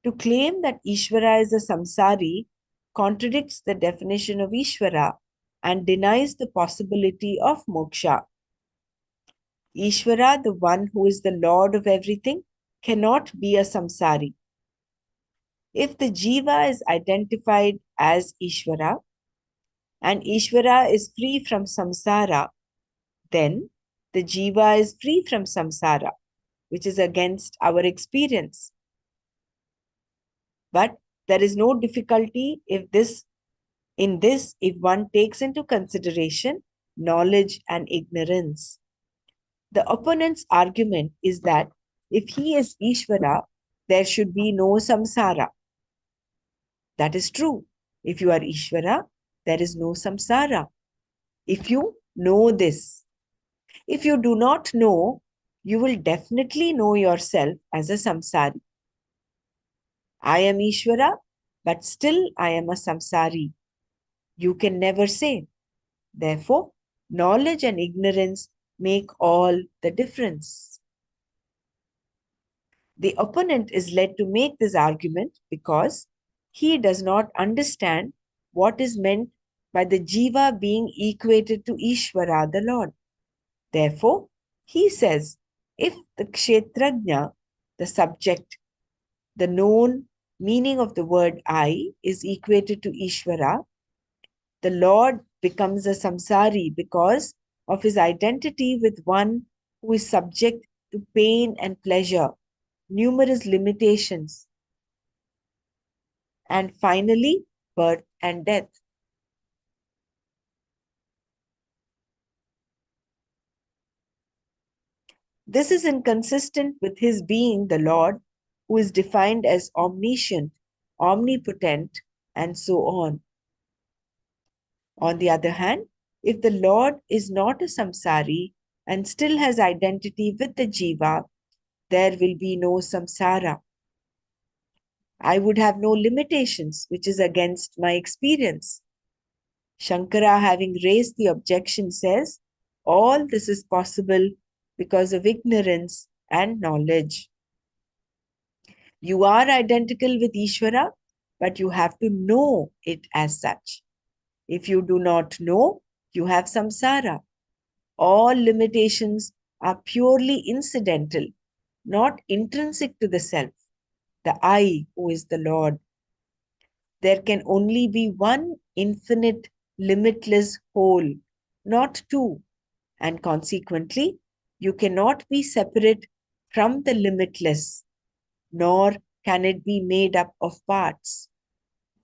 To claim that Ishvara is a samsari contradicts the definition of Ishvara and denies the possibility of moksha. Ishvara, the one who is the Lord of everything, cannot be a samsari. If the jiva is identified as Ishvara and Ishvara is free from samsara, then the jiva is free from samsara, which is against our experience. But there is no difficulty if one takes into consideration knowledge and ignorance. The opponent's argument is that if he is Ishvara, there should be no samsara. That is true. If you are Ishvara, there is no samsara. If you know this, if you do not know, you will definitely know yourself as a samsari. I am Ishvara, but still I am a samsari. You can never say. Therefore, knowledge and ignorance make all the difference. The opponent is led to make this argument because he does not understand what is meant by the jiva being equated to Ishvara, the Lord. Therefore, he says, if the kshetrajna, the subject, the known meaning of the word I is equated to Ishvara, the Lord becomes a samsari because of his identity with one who is subject to pain and pleasure, numerous limitations, and finally, birth and death. This is inconsistent with his being the Lord, who is defined as omniscient, omnipotent, and so on. On the other hand, if the Lord is not a samsari and still has identity with the jiva, there will be no samsara. I would have no limitations, which is against my experience. Shankara, having raised the objection, says, all this is possible because of ignorance and knowledge. You are identical with Ishvara, but you have to know it as such. If you do not know, you have samsara. All limitations are purely incidental, not intrinsic to the self, the I who is the Lord. There can only be one infinite, limitless whole, not two, and consequently, you cannot be separate from the limitless, nor can it be made up of parts.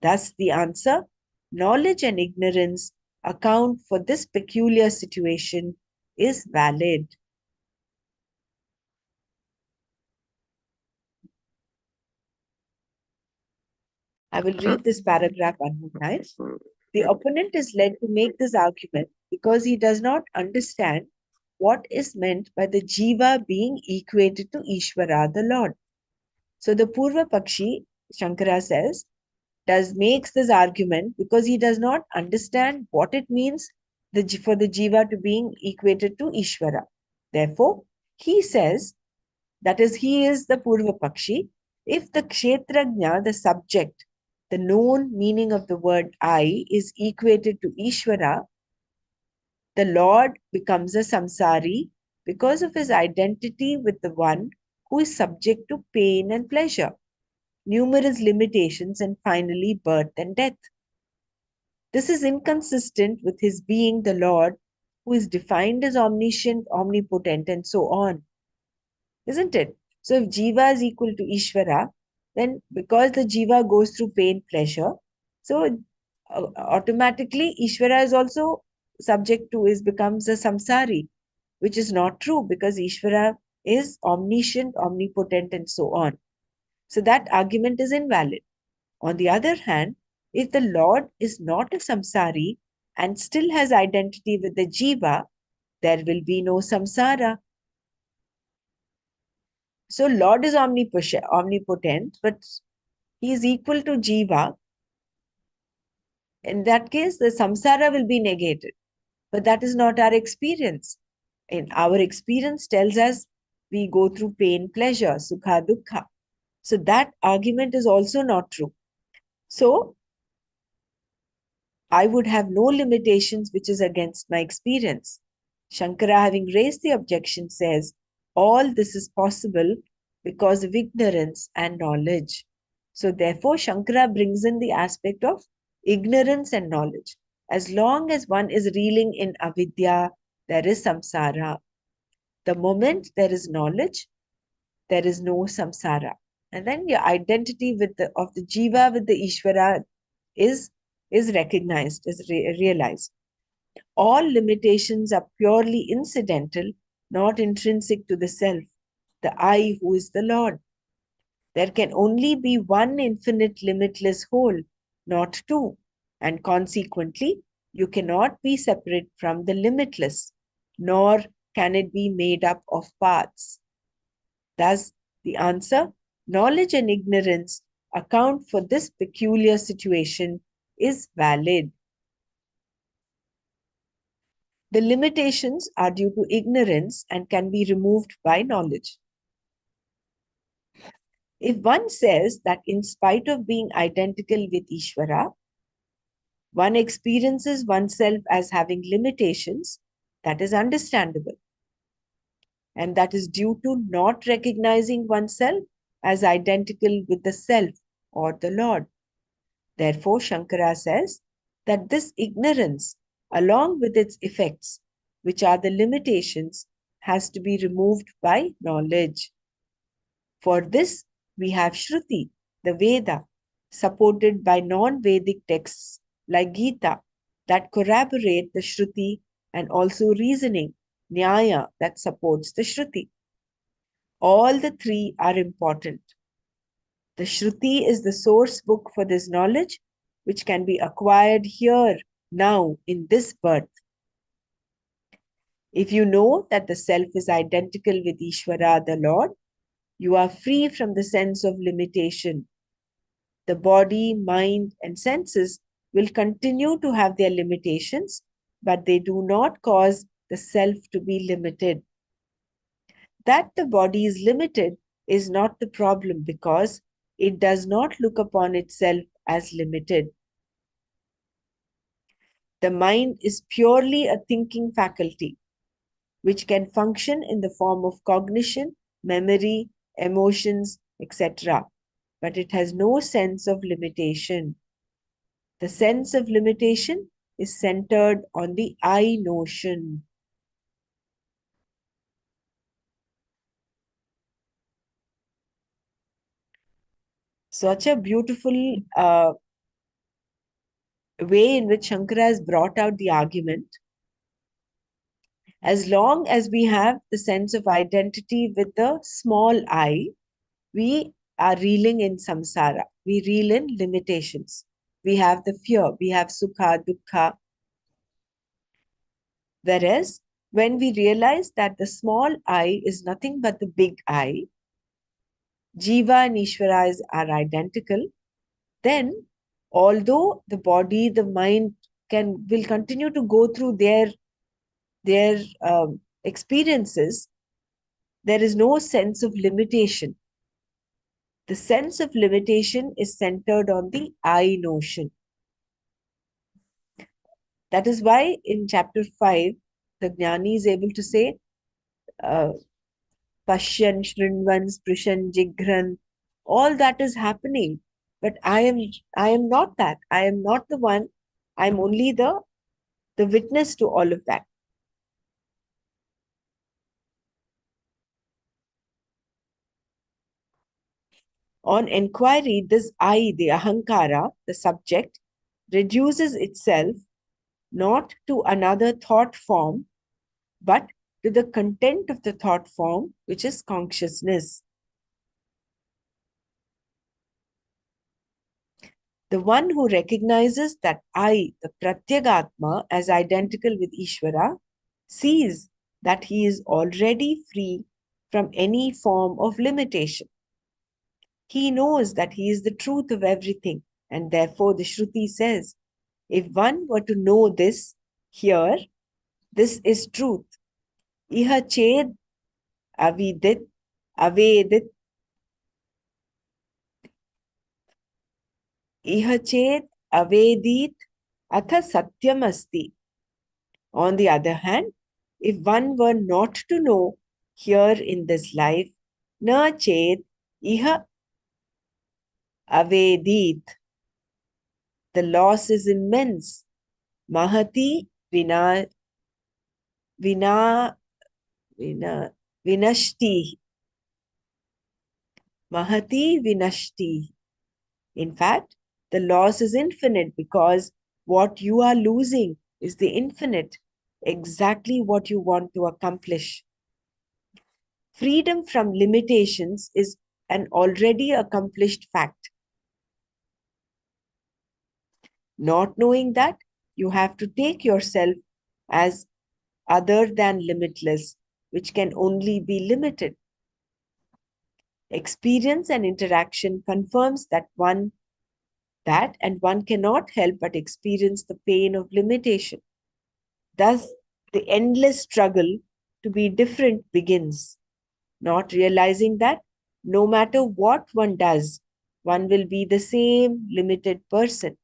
Thus, the answer, knowledge and ignorance account for this peculiar situation, is valid. I will read this paragraph one more time. The opponent is led to make this argument because he does not understand what is meant by the jiva being equated to Ishvara, the Lord. So the Purva Pakshi, Shankara says, makes this argument because he does not understand what it means for the jiva to being equated to Ishvara. Therefore, he says, that is, he is the Purva Pakshi. If the Kshetrajna, the subject, the known meaning of the word I is equated to Ishvara, the Lord becomes a samsari because of his identity with the one who is subject to pain and pleasure, numerous limitations, and finally birth and death. This is inconsistent with his being the Lord, who is defined as omniscient, omnipotent, and so on. Isn't it? So if Jiva is equal to Ishvara, then because the Jiva goes through pain, pleasure, so automatically Ishvara is also subject to, is becomes a samsari, which is not true because Ishvara is omniscient, omnipotent, and so on. So that argument is invalid. On the other hand, if the Lord is not a samsari and still has identity with the Jiva, there will be no samsara. So Lord is omnipotent, but he is equal to Jiva. In that case, the samsara will be negated. But that is not our experience. In our experience tells us we go through pain, pleasure, sukha, dukkha. So that argument is also not true. So I would have no limitations which is against my experience. Shankara, having raised the objection, says all this is possible because of ignorance and knowledge. So therefore, Shankara brings in the aspect of ignorance and knowledge. As long as one is reeling in avidya, there is samsara. The moment there is knowledge, there is no samsara. And then your identity with of the jiva with the Ishvara is recognized, is realized. All limitations are purely incidental, not intrinsic to the self, the I who is the Lord. There can only be one infinite, limitless whole, not two. And consequently, you cannot be separate from the limitless, nor can it be made up of parts. Thus, the answer, knowledge and ignorance account for this peculiar situation, is valid. The limitations are due to ignorance and can be removed by knowledge. If one says that in spite of being identical with Ishvara, one experiences oneself as having limitations, that is understandable. And that is due to not recognizing oneself as identical with the self or the Lord. Therefore, Shankara says that this ignorance, along with its effects, which are the limitations, has to be removed by knowledge. For this, we have Shruti, the Veda, supported by non-Vedic texts like Gita that corroborate the Shruti, and also reasoning, Nyaya, that supports the Shruti. All the three are important. The Shruti is the source book for this knowledge, which can be acquired here, now, in this birth. If you know that the self is identical with Ishvara, the Lord, you are free from the sense of limitation. The body, mind, and senses will continue to have their limitations, but they do not cause the self to be limited. That the body is limited is not the problem because it does not look upon itself as limited. The mind is purely a thinking faculty, which can function in the form of cognition, memory, emotions, etc. But it has no sense of limitation. The sense of limitation is centered on the I notion. Such a beautiful way in which Shankara has brought out the argument. As long as we have the sense of identity with the small I, we are reeling in samsara. We reel in limitations. We have the fear. We have sukha, dukkha. Whereas when we realize that the small I is nothing but the big I, Jiva and Ishvara are identical, then although the body, the mind will continue to go through their experiences, there is no sense of limitation. The sense of limitation is centered on the I notion. That is why in chapter 5, the Jnani is able to say, uh, Pashyan, Shrinvan, Sprishan, Jigran, all that is happening. But I am not that. I am not the one. I'm only the witness to all of that. On inquiry, this I, the Ahankara, the subject, reduces itself not to another thought form, but to the content of the thought form, which is consciousness. The one who recognizes that I, the Pratyagatma, as identical with Ishvara, sees that he is already free from any form of limitation. He knows that he is the truth of everything, and therefore the Shruti says, if one were to know this here, this is truth. Iha ched avidit avedit iha ched avedit atha satyam asti. On the other hand, if one were not to know here in this life, na ched iha avedit, the loss is immense. Mahati vina vina vina vinashti. Mahati vinashti. In fact, the loss is infinite because what you are losing is the infinite, exactly what you want to accomplish. Freedom from limitations is an already accomplished fact. Not knowing that, you have to take yourself as other than limitless, which can only be limited. Experience and interaction confirms that and one cannot help but experience the pain of limitation. Thus, the endless struggle to be different begins, not realizing that no matter what one does, one will be the same limited person.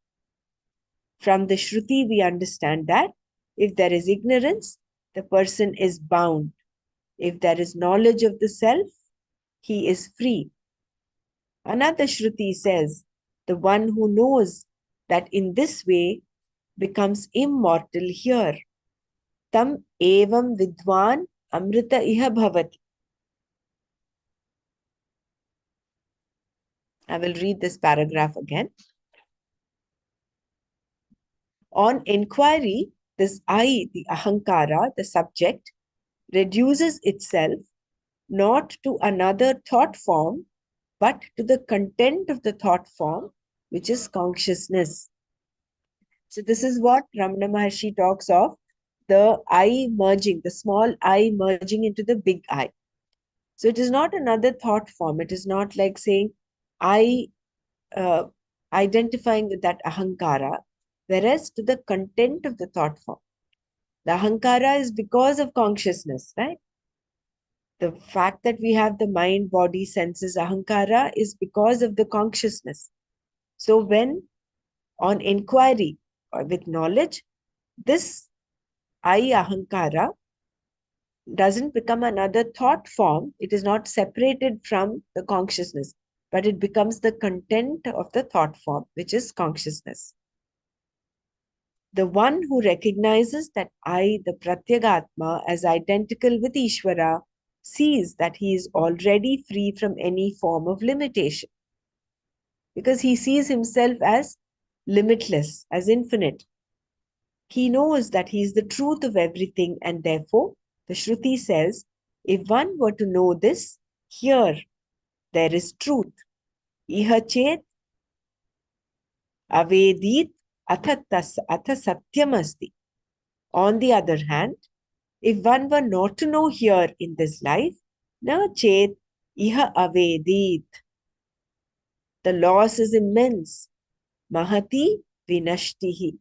From the Shruti, we understand that if there is ignorance, the person is bound. If there is knowledge of the self, he is free. Another Shruti says, the one who knows that in this way becomes immortal here. Tam evam vidwan amrita iha bhavati. I will read this paragraph again. On inquiry, this I, the Ahankara, the subject, reduces itself not to another thought form, but to the content of the thought form, which is consciousness. So this is what Ramana Maharshi talks of, the I merging, the small I merging into the big I. So it is not another thought form. It is not like saying I uh, identifying with that ahankara, whereas to the content of the thought form. The ahankara is because of consciousness, right? The fact that we have the mind, body, senses, ahankara is because of the consciousness. So when on inquiry or with knowledge, this I ahankara doesn't become another thought form. It is not separated from the consciousness, but it becomes the content of the thought form, which is consciousness. The one who recognizes that I, the Pratyagatma, as identical with Ishvara, sees that he is already free from any form of limitation. Because he sees himself as limitless, as infinite. He knows that he is the truth of everything, and therefore, the Shruti says, if one were to know this, here there is truth. Iha chet avedit atha satyam asti. On the other hand, if one were not to know here in this life, na chet iha avedit. The loss is immense. Mahati vinashtihi.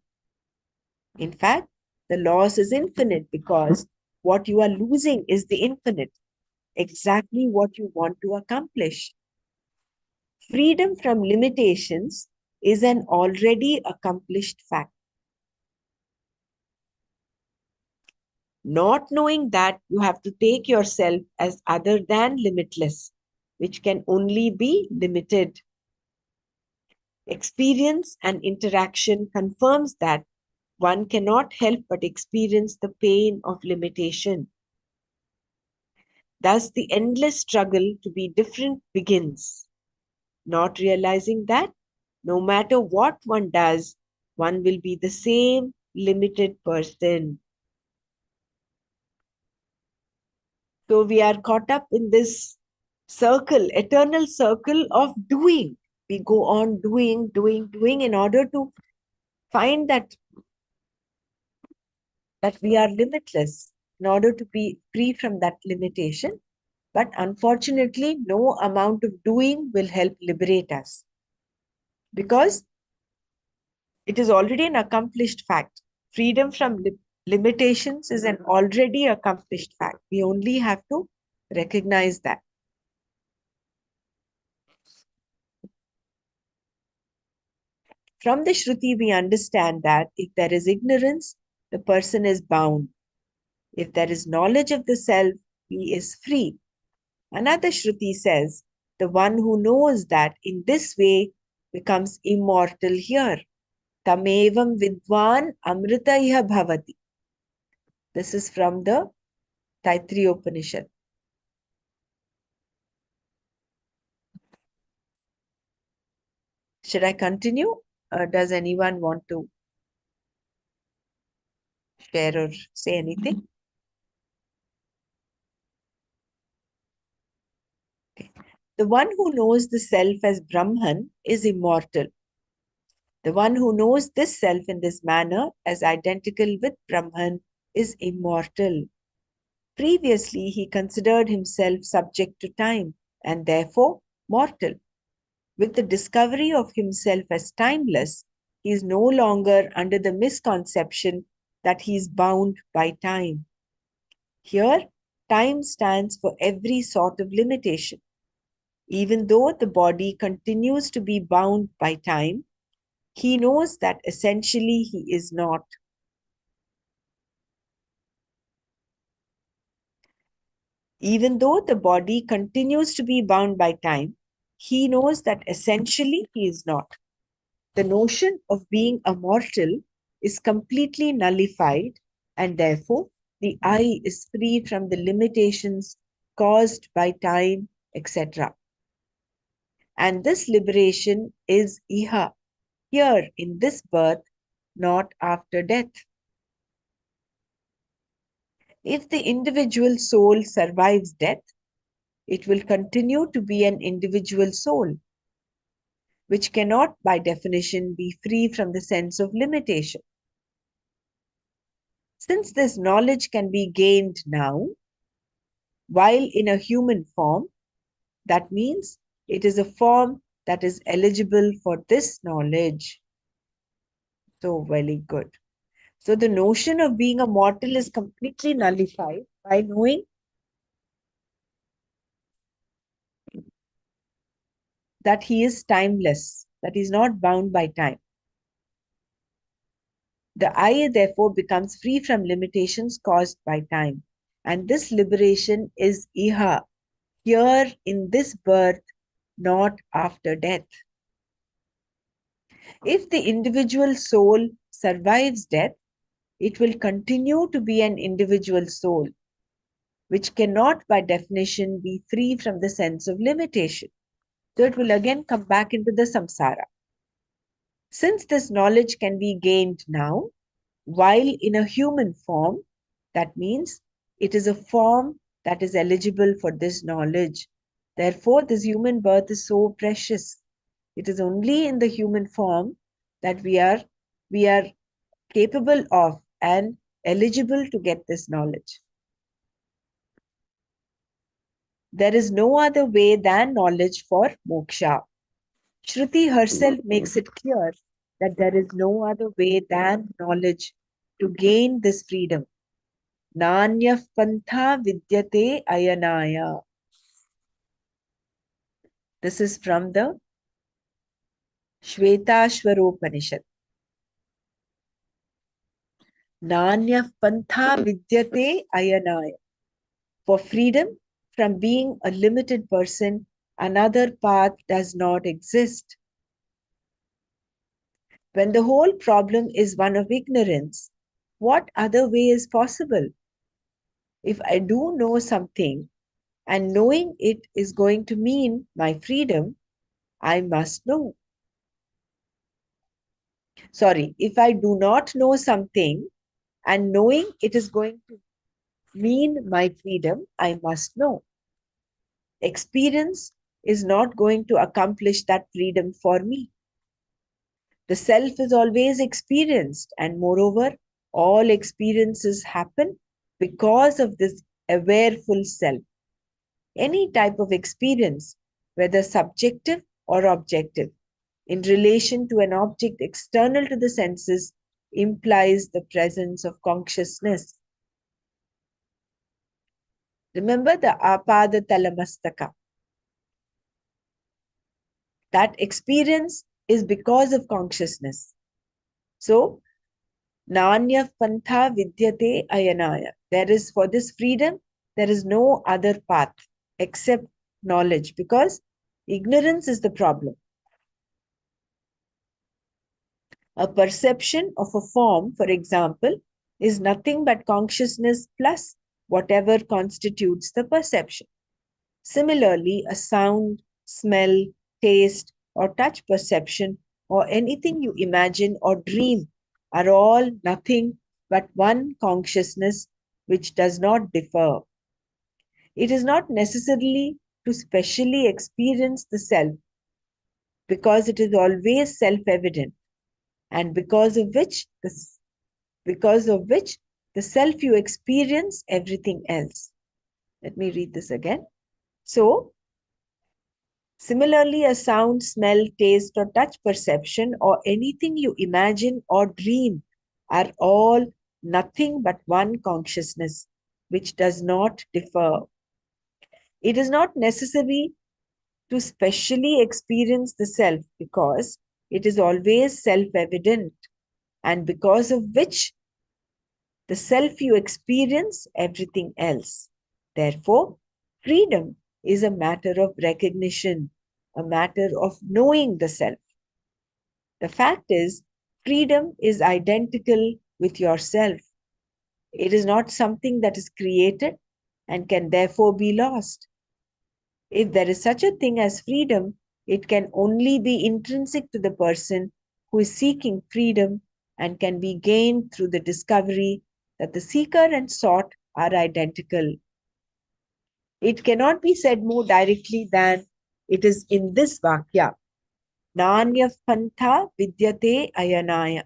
In fact, the loss is infinite because what you are losing is the infinite, exactly what you want to accomplish. Freedom from limitations is an already accomplished fact. Not knowing that you have to take yourself as other than limitless, which can only be limited. Experience and interaction confirms that one cannot help but experience the pain of limitation. Thus, the endless struggle to be different begins, not realizing that no matter what one does, one will be the same limited person. So we are caught up in this circle, eternal circle of doing. We go on doing, doing, doing in order to find that we are limitless, in order to be free from that limitation. But unfortunately, no amount of doing will help liberate us because it is already an accomplished fact. Freedom from limitations is an already accomplished fact. We only have to recognize that. From the Shruti, we understand that if there is ignorance, the person is bound. If there is knowledge of the self, he is free. Another Shruti says, the one who knows that in this way becomes immortal here. Tamevam vidwan amritaiha bhavati. This is from the Taittiriya Upanishad. Should I continue? Does anyone want to share or say anything? Okay. The one who knows the self as Brahman is immortal. The one who knows this self in this manner as identical with Brahman is immortal. Previously, he considered himself subject to time and therefore mortal. With the discovery of himself as timeless, he is no longer under the misconception that he is bound by time. Here, time stands for every sort of limitation. Even though the body continues to be bound by time, he knows that essentially he is not. Even though the body continues to be bound by time, he knows that essentially he is not. The notion of being a mortal is completely nullified, and therefore the I is free from the limitations caused by time, etc. And this liberation is iha, here in this birth, not after death. If the individual soul survives death, it will continue to be an individual soul, which cannot by definition be free from the sense of limitation. Since this knowledge can be gained now, while in a human form, that means it is a form that is eligible for this knowledge. So, very good. So, the notion of being a mortal is completely nullified by knowing that he is timeless, that he is not bound by time. The I, therefore, becomes free from limitations caused by time. And this liberation is iha, here in this birth, not after death. If the individual soul survives death, it will continue to be an individual soul, which cannot by definition be free from the sense of limitation. So it will again come back into the samsara. Since this knowledge can be gained now, while in a human form, that means it is a form that is eligible for this knowledge. Therefore, this human birth is so precious. It is only in the human form that we are capable of and eligible to get this knowledge. There is no other way than knowledge for moksha. Shruti herself makes it clear that there is no other way than knowledge to gain this freedom. Nanyah pantha vidyate ayanaya. This is from the Shvetashvaropanishad. Nanyah pantha vidyate ayanaya. For freedom from being a limited person, another path does not exist. When the whole problem is one of ignorance, what other way is possible? If I do know something and knowing it is going to mean my freedom, I must know. Sorry, if I do not know something and knowing it is going to mean my freedom, I must know. Experience is not going to accomplish that freedom for me. The self is always experienced, and moreover, all experiences happen because of this awareful self. Any type of experience, whether subjective or objective, in relation to an object external to the senses, implies the presence of consciousness. Remember the apada talamastaka. That experience is because of consciousness. So, Nanya pantha vidyate ayanaya. There is, for this freedom, there is no other path except knowledge, because ignorance is the problem. A perception of a form, for example, is nothing but consciousness plus whatever constitutes the perception. Similarly, a sound, smell, taste, or touch perception, or anything you imagine or dream, are all nothing but one consciousness which does not differ. It is not necessarily to specially experience the self, because it is always self-evident, and because of which the self you experience everything else. Let me read this again. So, similarly, a sound, smell, taste, or touch perception, or anything you imagine or dream, are all nothing but one consciousness, which does not differ. It is not necessary to specially experience the self, because it is always self-evident, and because of which the self you experience everything else. Therefore, freedom is a matter of recognition, a matter of knowing the self. The fact is, freedom is identical with yourself. It is not something that is created and can therefore be lost. If there is such a thing as freedom, it can only be intrinsic to the person who is seeking freedom, and can be gained through the discovery that the seeker and sought are identical. It cannot be said more directly than it is in this Vakya. Nanya pantha vidyate ayanaya.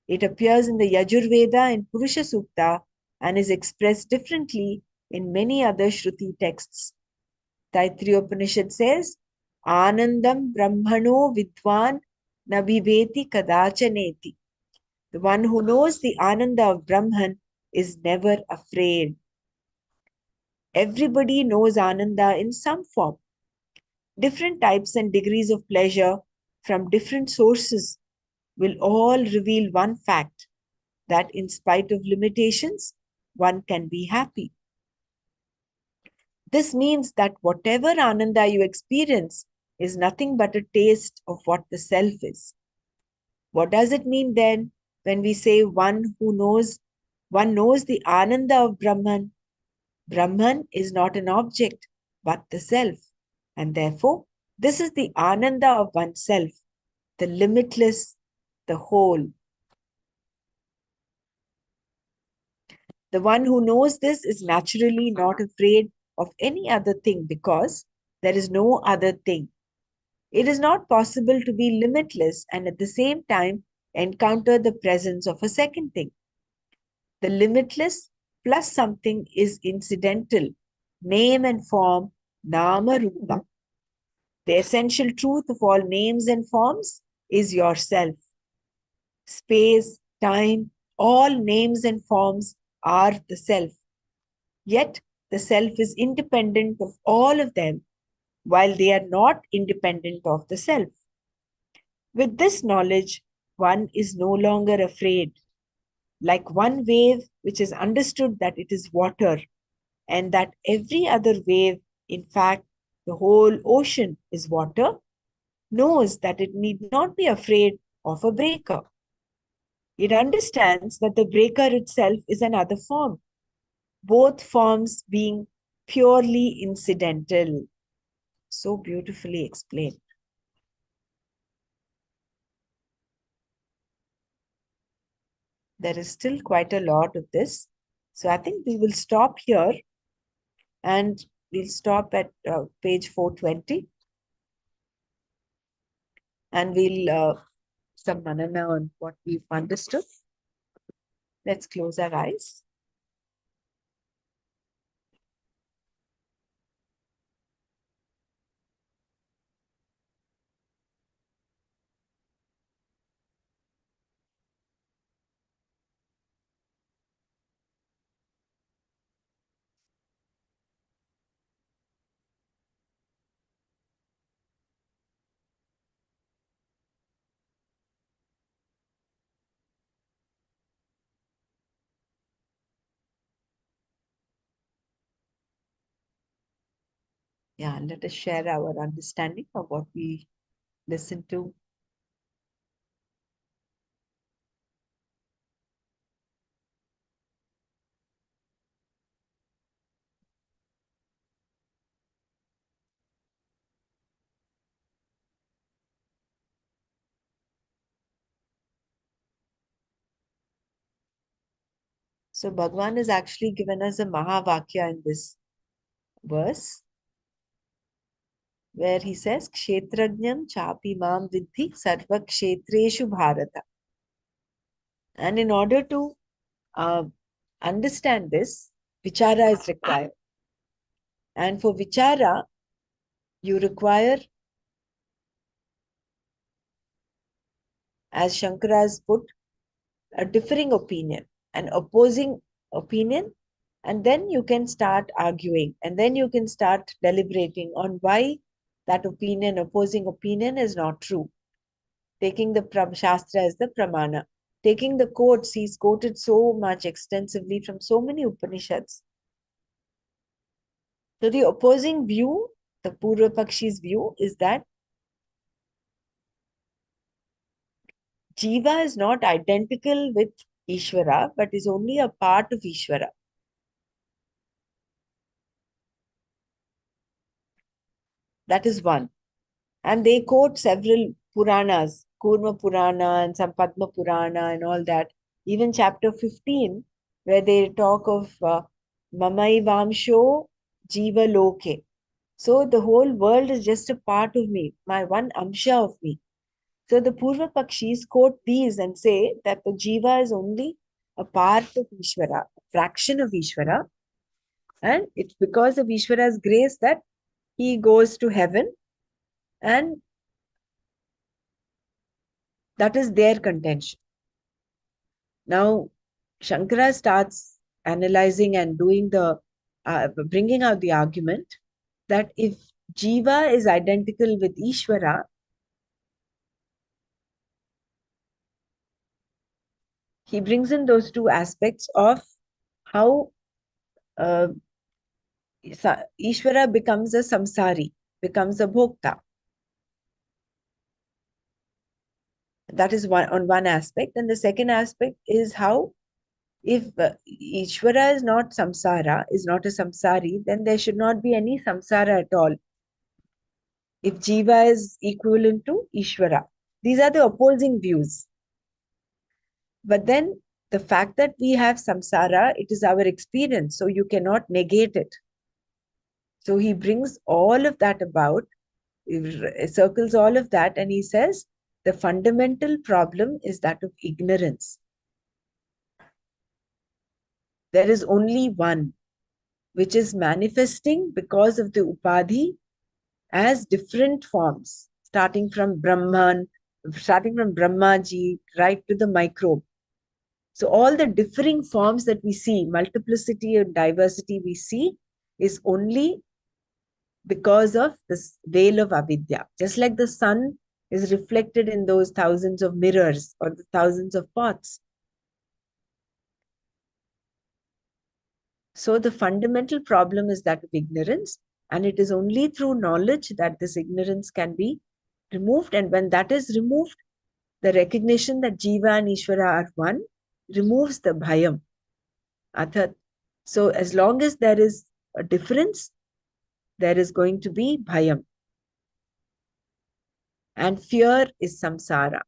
It appears in the Yajurveda and Purusha Sukta, and is expressed differently in many other Shruti texts. Taittiriya Upanishad says, Anandam Brahmano Vidwan Nabhiveti Kadachaneti. The one who knows the Ananda of Brahman is never afraid. Everybody knows Ananda in some form. Different types and degrees of pleasure from different sources will all reveal one fact, that in spite of limitations, one can be happy. This means that whatever Ananda you experience is nothing but a taste of what the self is. What does it mean then when we say one knows the Ananda of Brahman? Brahman is not an object, but the self. And therefore, this is the Ananda of oneself, the limitless, the whole. The one who knows this is naturally not afraid of any other thing, because there is no other thing. It is not possible to be limitless and at the same time encounter the presence of a second thing. The limitless plus something is incidental, name and form, nama rupa. The essential truth of all names and forms is yourself. Space, time, all names and forms are the self. Yet the self is independent of all of them, while they are not independent of the self. With this knowledge, one is no longer afraid. Like one wave which is understood that it is water, and that every other wave, in fact, the whole ocean is water, knows that it need not be afraid of a breaker. It understands that the breaker itself is another form, both forms being purely incidental. So beautifully explained. There is still quite a lot of this. So I think we will stop here, and we'll stop at page 420, and we'll some manana on what we've understood. Let's close our eyes. Yeah, let us share our understanding of what we listen to. So Bhagwan has actually given us a Mahavakya in this verse, where he says, Kshetrajnam chapi mam vidhi sarva kshetreshu bharata. And in order to uh, understand this, vichara is required. And for vichara, you require, as Shankara has put, a differing opinion, an opposing opinion, and then you can start arguing, and then you can start deliberating on why that opinion, opposing opinion, is not true. Taking the Shastra as the Pramana. Taking the quotes, he's quoted so much extensively from so many Upanishads. So the opposing view, the Purva Pakshi's view, is that Jiva is not identical with Ishvara, but is only a part of Ishvara. That is one. And they quote several Puranas, Kurma Purana and some Padma Purana and all that. Even chapter 15, where they talk of Mamai Vamsho Jiva Loke. So the whole world is just a part of me, my one amsha of me. So the Purva Pakshis quote these and say that the Jiva is only a part of Ishvara, a fraction of Ishvara. And it's because of Ishvara's grace that he goes to heaven, and that is their contention. Now, Shankara starts analyzing and doing bringing out the argument that if Jiva is identical with Ishvara, he brings in those two aspects of how uh, Ishvara becomes a samsari, becomes a bhokta. That is one on one aspect. And the second aspect is how if Ishvara is not samsara, is not a samsari, then there should not be any samsara at all. If Jiva is equivalent to Ishvara. These are the opposing views. But then the fact that we have samsara, it is our experience, so you cannot negate it. So he brings all of that about, circles all of that, and he says the fundamental problem is that of ignorance. There is only one, which is manifesting because of the upadhi as different forms, starting from Brahmaji right to the microbe. So all the differing forms that we see, multiplicity and diversity we see, is only because of this veil of avidya. Just like the sun is reflected in those thousands of mirrors or the thousands of pots. So the fundamental problem is that of ignorance, and it is only through knowledge that this ignorance can be removed. And when that is removed, the recognition that Jiva and Ishvara are one removes the bhayam. Arthat. So as long as there is a difference, there is going to be bhayam. And fear is samsara.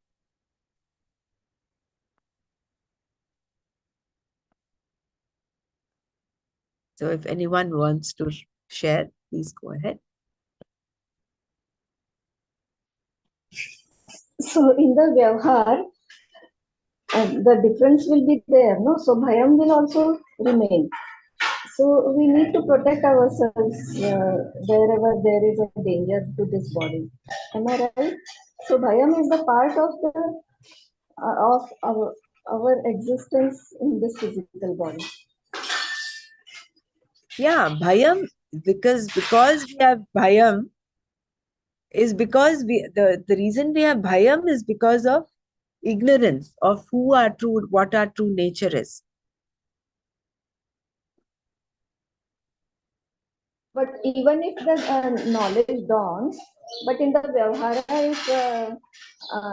So if anyone wants to share, please go ahead. So in the Vyavhar, the difference will be there, no? So Bhayam will also remain. So we need to protect ourselves wherever there is a danger to this body. Am I right? So Bhayam is the part of the of our existence in this physical body. Yeah, bhayam, because we have bhayam is because the reason we have bhayam is because of ignorance of what our true nature is. But even if the knowledge dawns, but in the Vyavhara, if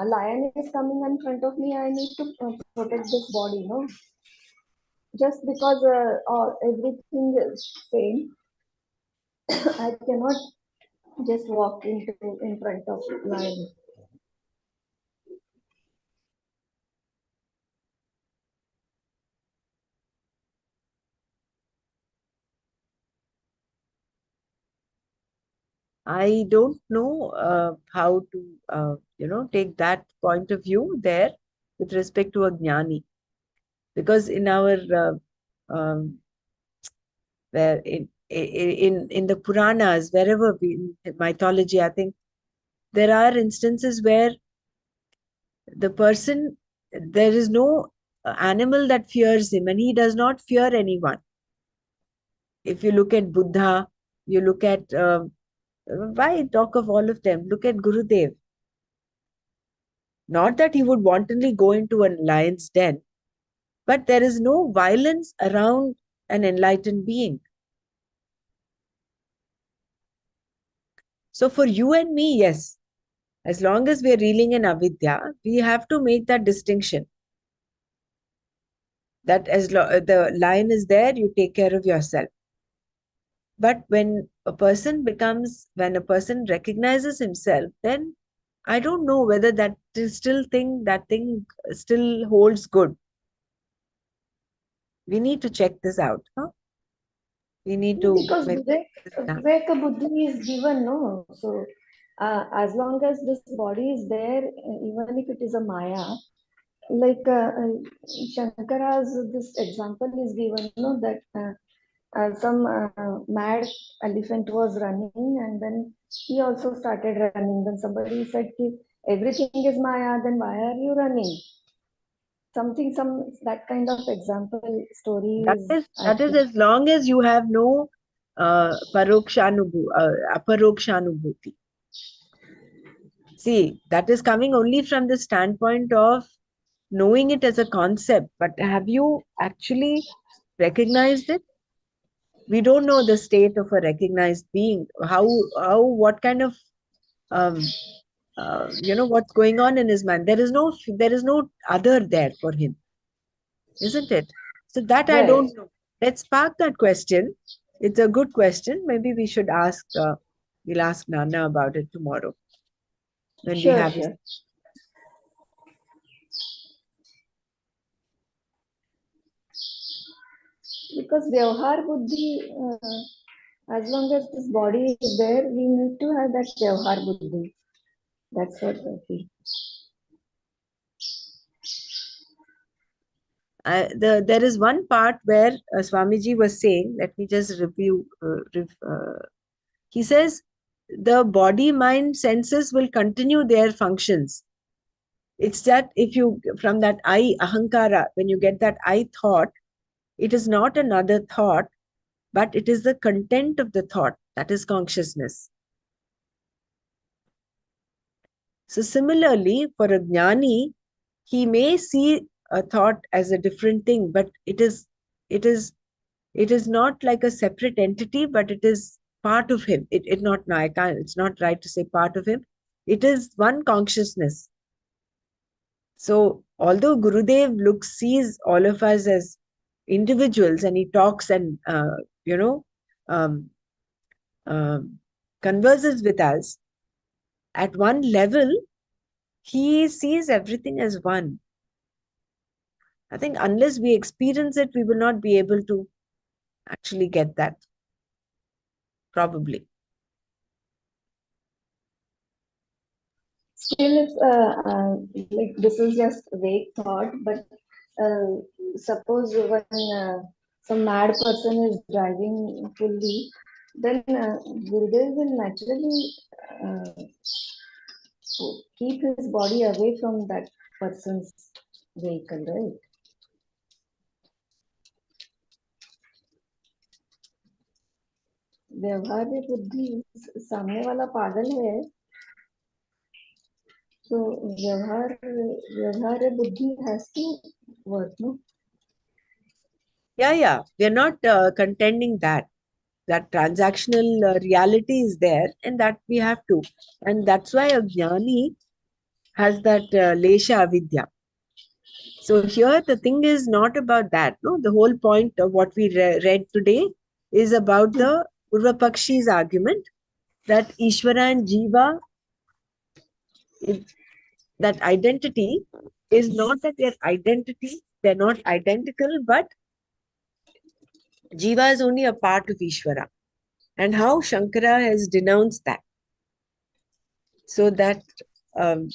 lion is coming in front of me, I need to protect this body, no? Just because everything is same, I cannot just walk in front of lion. I don't know how to, take that point of view there with respect to a jnani. Because in our, where in the Puranas, wherever in mythology, I think there are instances where the person, there is no animal that fears him and he does not fear anyone. If you look at Buddha, you look at, why talk of all of them? Look at Gurudev. Not that he would wantonly go into a lion's den, but there is no violence around an enlightened being. So for you and me, yes, as long as we are reeling in avidya, we have to make that distinction. That the lion is there, you take care of yourself. But when a person recognizes himself, then I don't know whether that thing still holds good. We need to check this out. Huh? We need to Because Viveka Buddhi is given, no? So as long as this body is there, even if it is a Maya, like Shankara's this example is given, no, that some mad elephant was running and then he also started running. Then somebody said, everything is Maya, then why are you running? Some that kind of example stories. that is as long as you have no aparokshanubhuti. See, that is coming only from the standpoint of knowing it as a concept, but have you actually recognized it? We don't know the state of a recognized being. What kind of, what's going on in his mind. There is no other there for him, isn't it? So that I Right. don't know. Let's park that question. It's a good question. Maybe we should we'll ask Nana about it tomorrow when we Sure, have his. sure. Because Vyavhar Buddhi, as long as this body is there, we need to have that Vyavhar Buddhi. That's what I feel. There is one part where Swamiji was saying, let me just review. He says, the body, mind, senses will continue their functions. It's that if you, from that I, ahankara, when you get that I thought, it is not another thought, but it is the content of the thought. That is consciousness. So similarly, for a jnani, he may see a thought as a different thing, but it is not like a separate entity, but it is part of him. It not, no, I can't, it's not right to say part of him. It is one consciousness. So although Gurudev sees all of us as individuals, and he talks and um, um, converses with us, at one level, he sees everything as one. I think unless we experience it, we will not be able to actually get that, probably. Still, it's like this is just vague thought, but uh, suppose when some mad person is driving fully, then Gurudev will naturally uh, keep his body away from that person's vehicle, right? व्यवहार्य बुद्धि सामने वाला पागल है तो व्यवहार्य बुद्धि has to work, no? Yeah. We are not contending that transactional reality is there, and that we have to. And that's why a jnani has that lesha avidya. So here the thing is not about that. No, the whole point of what we read today is about the Urvapakshi's argument that Ishvara and Jiva, that identity is not that they're identity, they're not identical, but Jiva is only a part of Ishvara. And how Shankara has denounced that. So that um,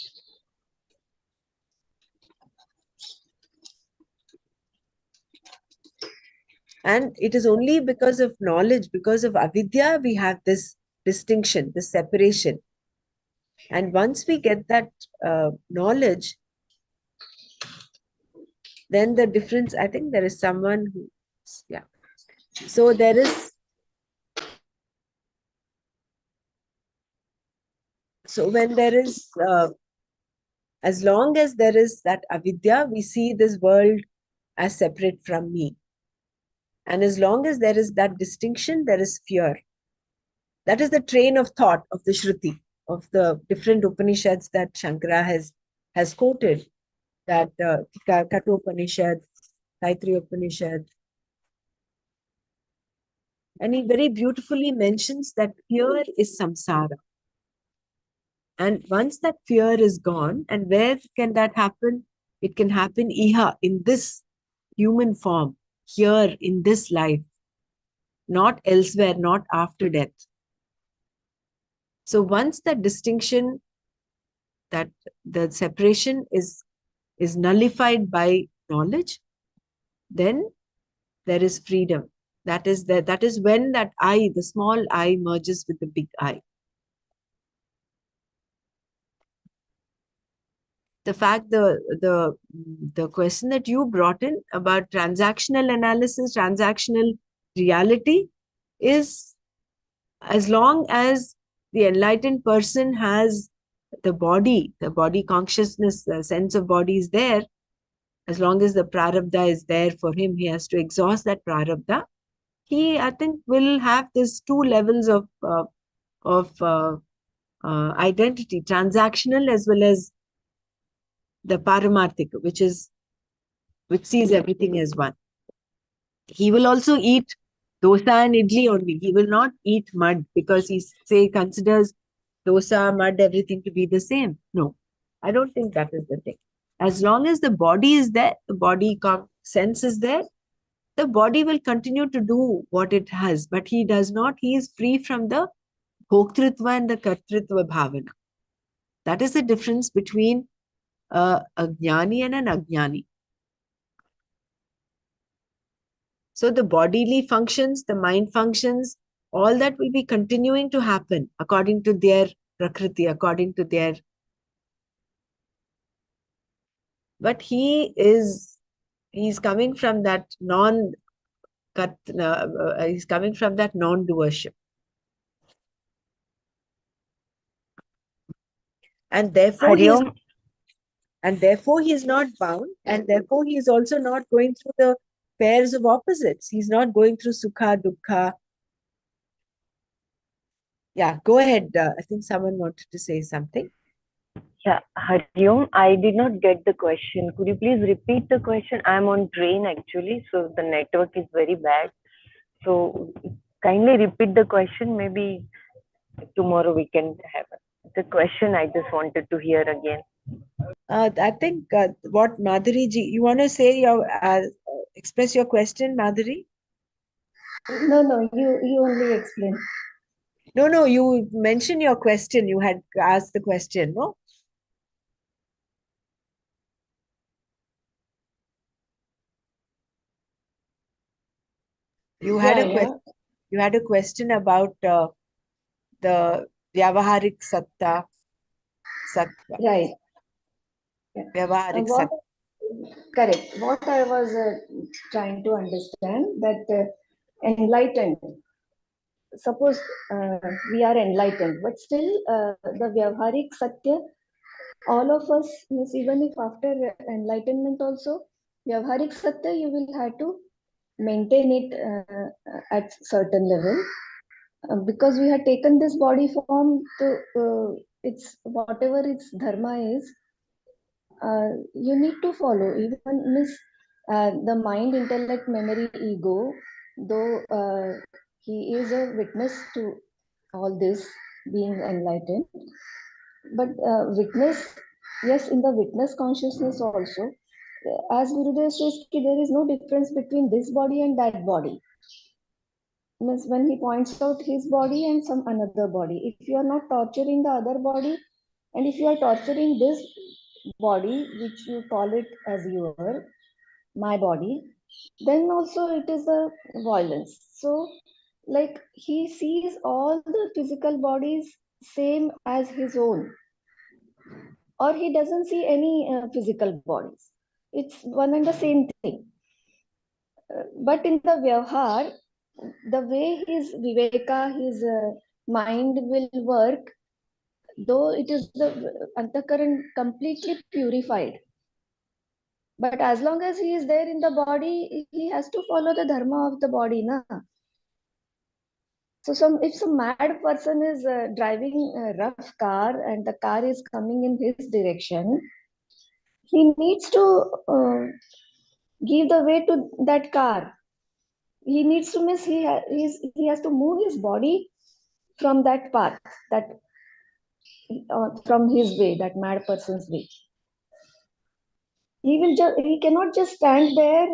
and it is only because of knowledge, because of avidya, we have this distinction, this separation. And once we get that knowledge, then the difference, I think there is someone who, yeah. So there is, so when there is, as long as there is that avidya, we see this world as separate from me. And as long as there is that distinction, there is fear. That is the train of thought of the Shruti, of the different Upanishads that Shankara has quoted, that Kathopanishad, Taittiriya Upanishad. And he very beautifully mentions that fear is samsara. And once that fear is gone, and where can that happen? It can happen iha, in this human form, here in this life, not elsewhere, not after death. So once that distinction, that the separation is nullified by knowledge, then there is freedom. That is when that I, the small I, merges with the big I. The fact, the question that you brought in about transactional analysis, transactional reality, is as long as the enlightened person has the body consciousness, the sense of body is there, as long as the prarabdha is there for him, he has to exhaust that prarabdha. He, I think, will have these two levels of identity, transactional as well as the paramarthik, which sees everything as one. He will also eat dosa and idli only. He will not eat mud because he considers dosa, mud, everything to be the same. No, I don't think that is the thing. As long as the body is there, the body sense is there, the body will continue to do what it has, but he does not, he is free from the bhoktritva and the kartritva bhavana. That is the difference between a jnani and an ajnani. So the bodily functions, the mind functions, all that will be continuing to happen according to their prakriti, according to their but he's coming from that he's coming from that non-doership. And therefore he is Hariom, not bound, and therefore he is also not going through the pairs of opposites. He's not going through sukha, dukkha. Yeah, go ahead. I think someone wanted to say something. yeah, Hariom, I did not get the question. Could you please repeat the question? I'm on train actually, so the network is very bad. So kindly repeat the question. Maybe tomorrow we can have it. The question I just wanted to hear again. I think what Madhuri ji, you want to say express your question, Madhuri? No, you only explain. No, you mentioned your question. You had asked the question, no? You had a Yeah. question. You had a question about the Vyavaharik Satta, Sattva, Right. Yeah. Vyavaharik What Sattva. correct? What I was trying to understand that enlightened. Suppose we are enlightened, but still the Vyavaharik Satya, all of us, means even if after enlightenment also, Vyavaharik Satya, you will have to maintain it at certain level because we have taken this body form to it's whatever its dharma is, you need to follow. Even miss the mind, intellect, memory, ego, though he is a witness to all this being enlightened, but witness, yes, in the witness consciousness also, as Gurudev says, there is no difference between this body and that body. Means when he points out his body and some another body, if you are not torturing the other body, and if you are torturing this body which you call it as your my body, then also it is a violence. So like he sees all the physical bodies same as his own, or he doesn't see any physical bodies, it's one and the same thing. But in the vyavhar, the way his viveka, his mind will work, though it is the antakaran completely purified, but as long as he is there in the body, he has to follow the dharma of the body, na. So if some mad person is driving a rough car and the car is coming in his direction, he needs to give the way to that car. He needs to miss, he has to move his body from that path, that from his way, that mad person's way. He cannot just stand there,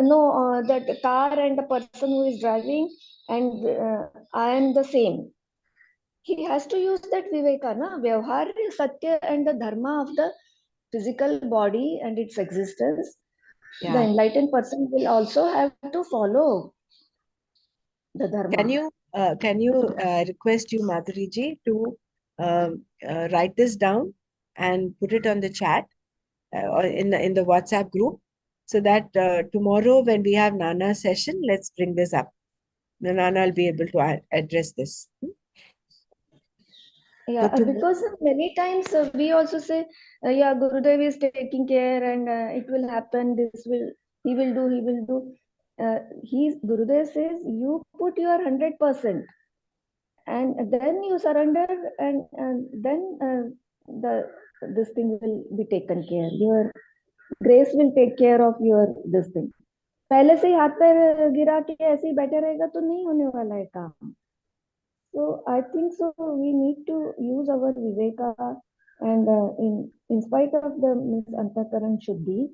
no, that car and the person who is driving, and I am the same. He has to use that viveka, na, vyavhar, satya, and the dharma of the physical body and its existence. The Yeah. enlightened person will also have to follow the dharma. Can you request you, Madhuri ji, to write this down and put it on the chat or in the WhatsApp group, so that tomorrow when we have Nana session, let's bring this up. Nana will be able to address this. Yeah, because many times we also say, yeah, Gurudev is taking care and it will happen, he will do. Gurudev says, you put your 100% and then you surrender, and then this thing will be taken care. Your grace will take care of your this thing. पहले से ही हाथ पैर गिरा के ऐसे ही बैठे रहेगा तो नहीं होने वाला है काम. So I think so we need to use our viveka, and in spite of the antakaran shuddhi,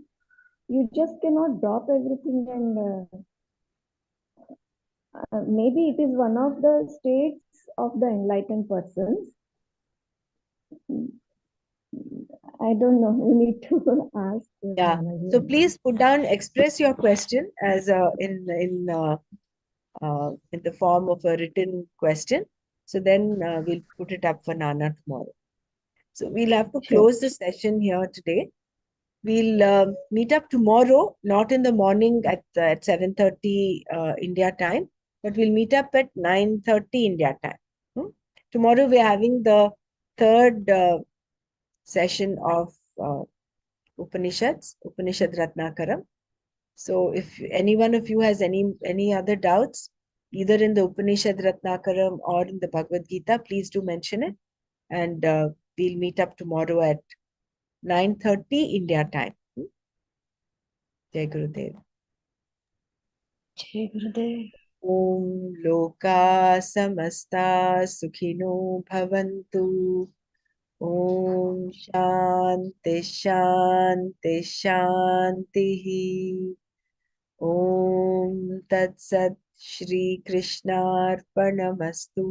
you just cannot drop everything, and maybe it is one of the states of the enlightened persons. I don't know. We need to ask. Yeah. So please put down, express your question as in the form of a written question. So then we'll put it up for Nana tomorrow. So we'll have to close the session here today. We'll meet up tomorrow, not in the morning at 7:30 India time, but we'll meet up at 9:30 India time. Hmm? Tomorrow we are having the third session of Upanishad Ratnakaram. So if any one of you has any other doubts, either in the Upanishad Ratnakaram or in the Bhagavad Gita, please do mention it. And we'll meet up tomorrow at 9:30 India time. Jai Gurudev. Jai Gurudev. Om Loka Samasta Sukhino Bhavantu. Om Shanti Shanti Shanti. Om Tat Sat Shri Krishnarpanamastu.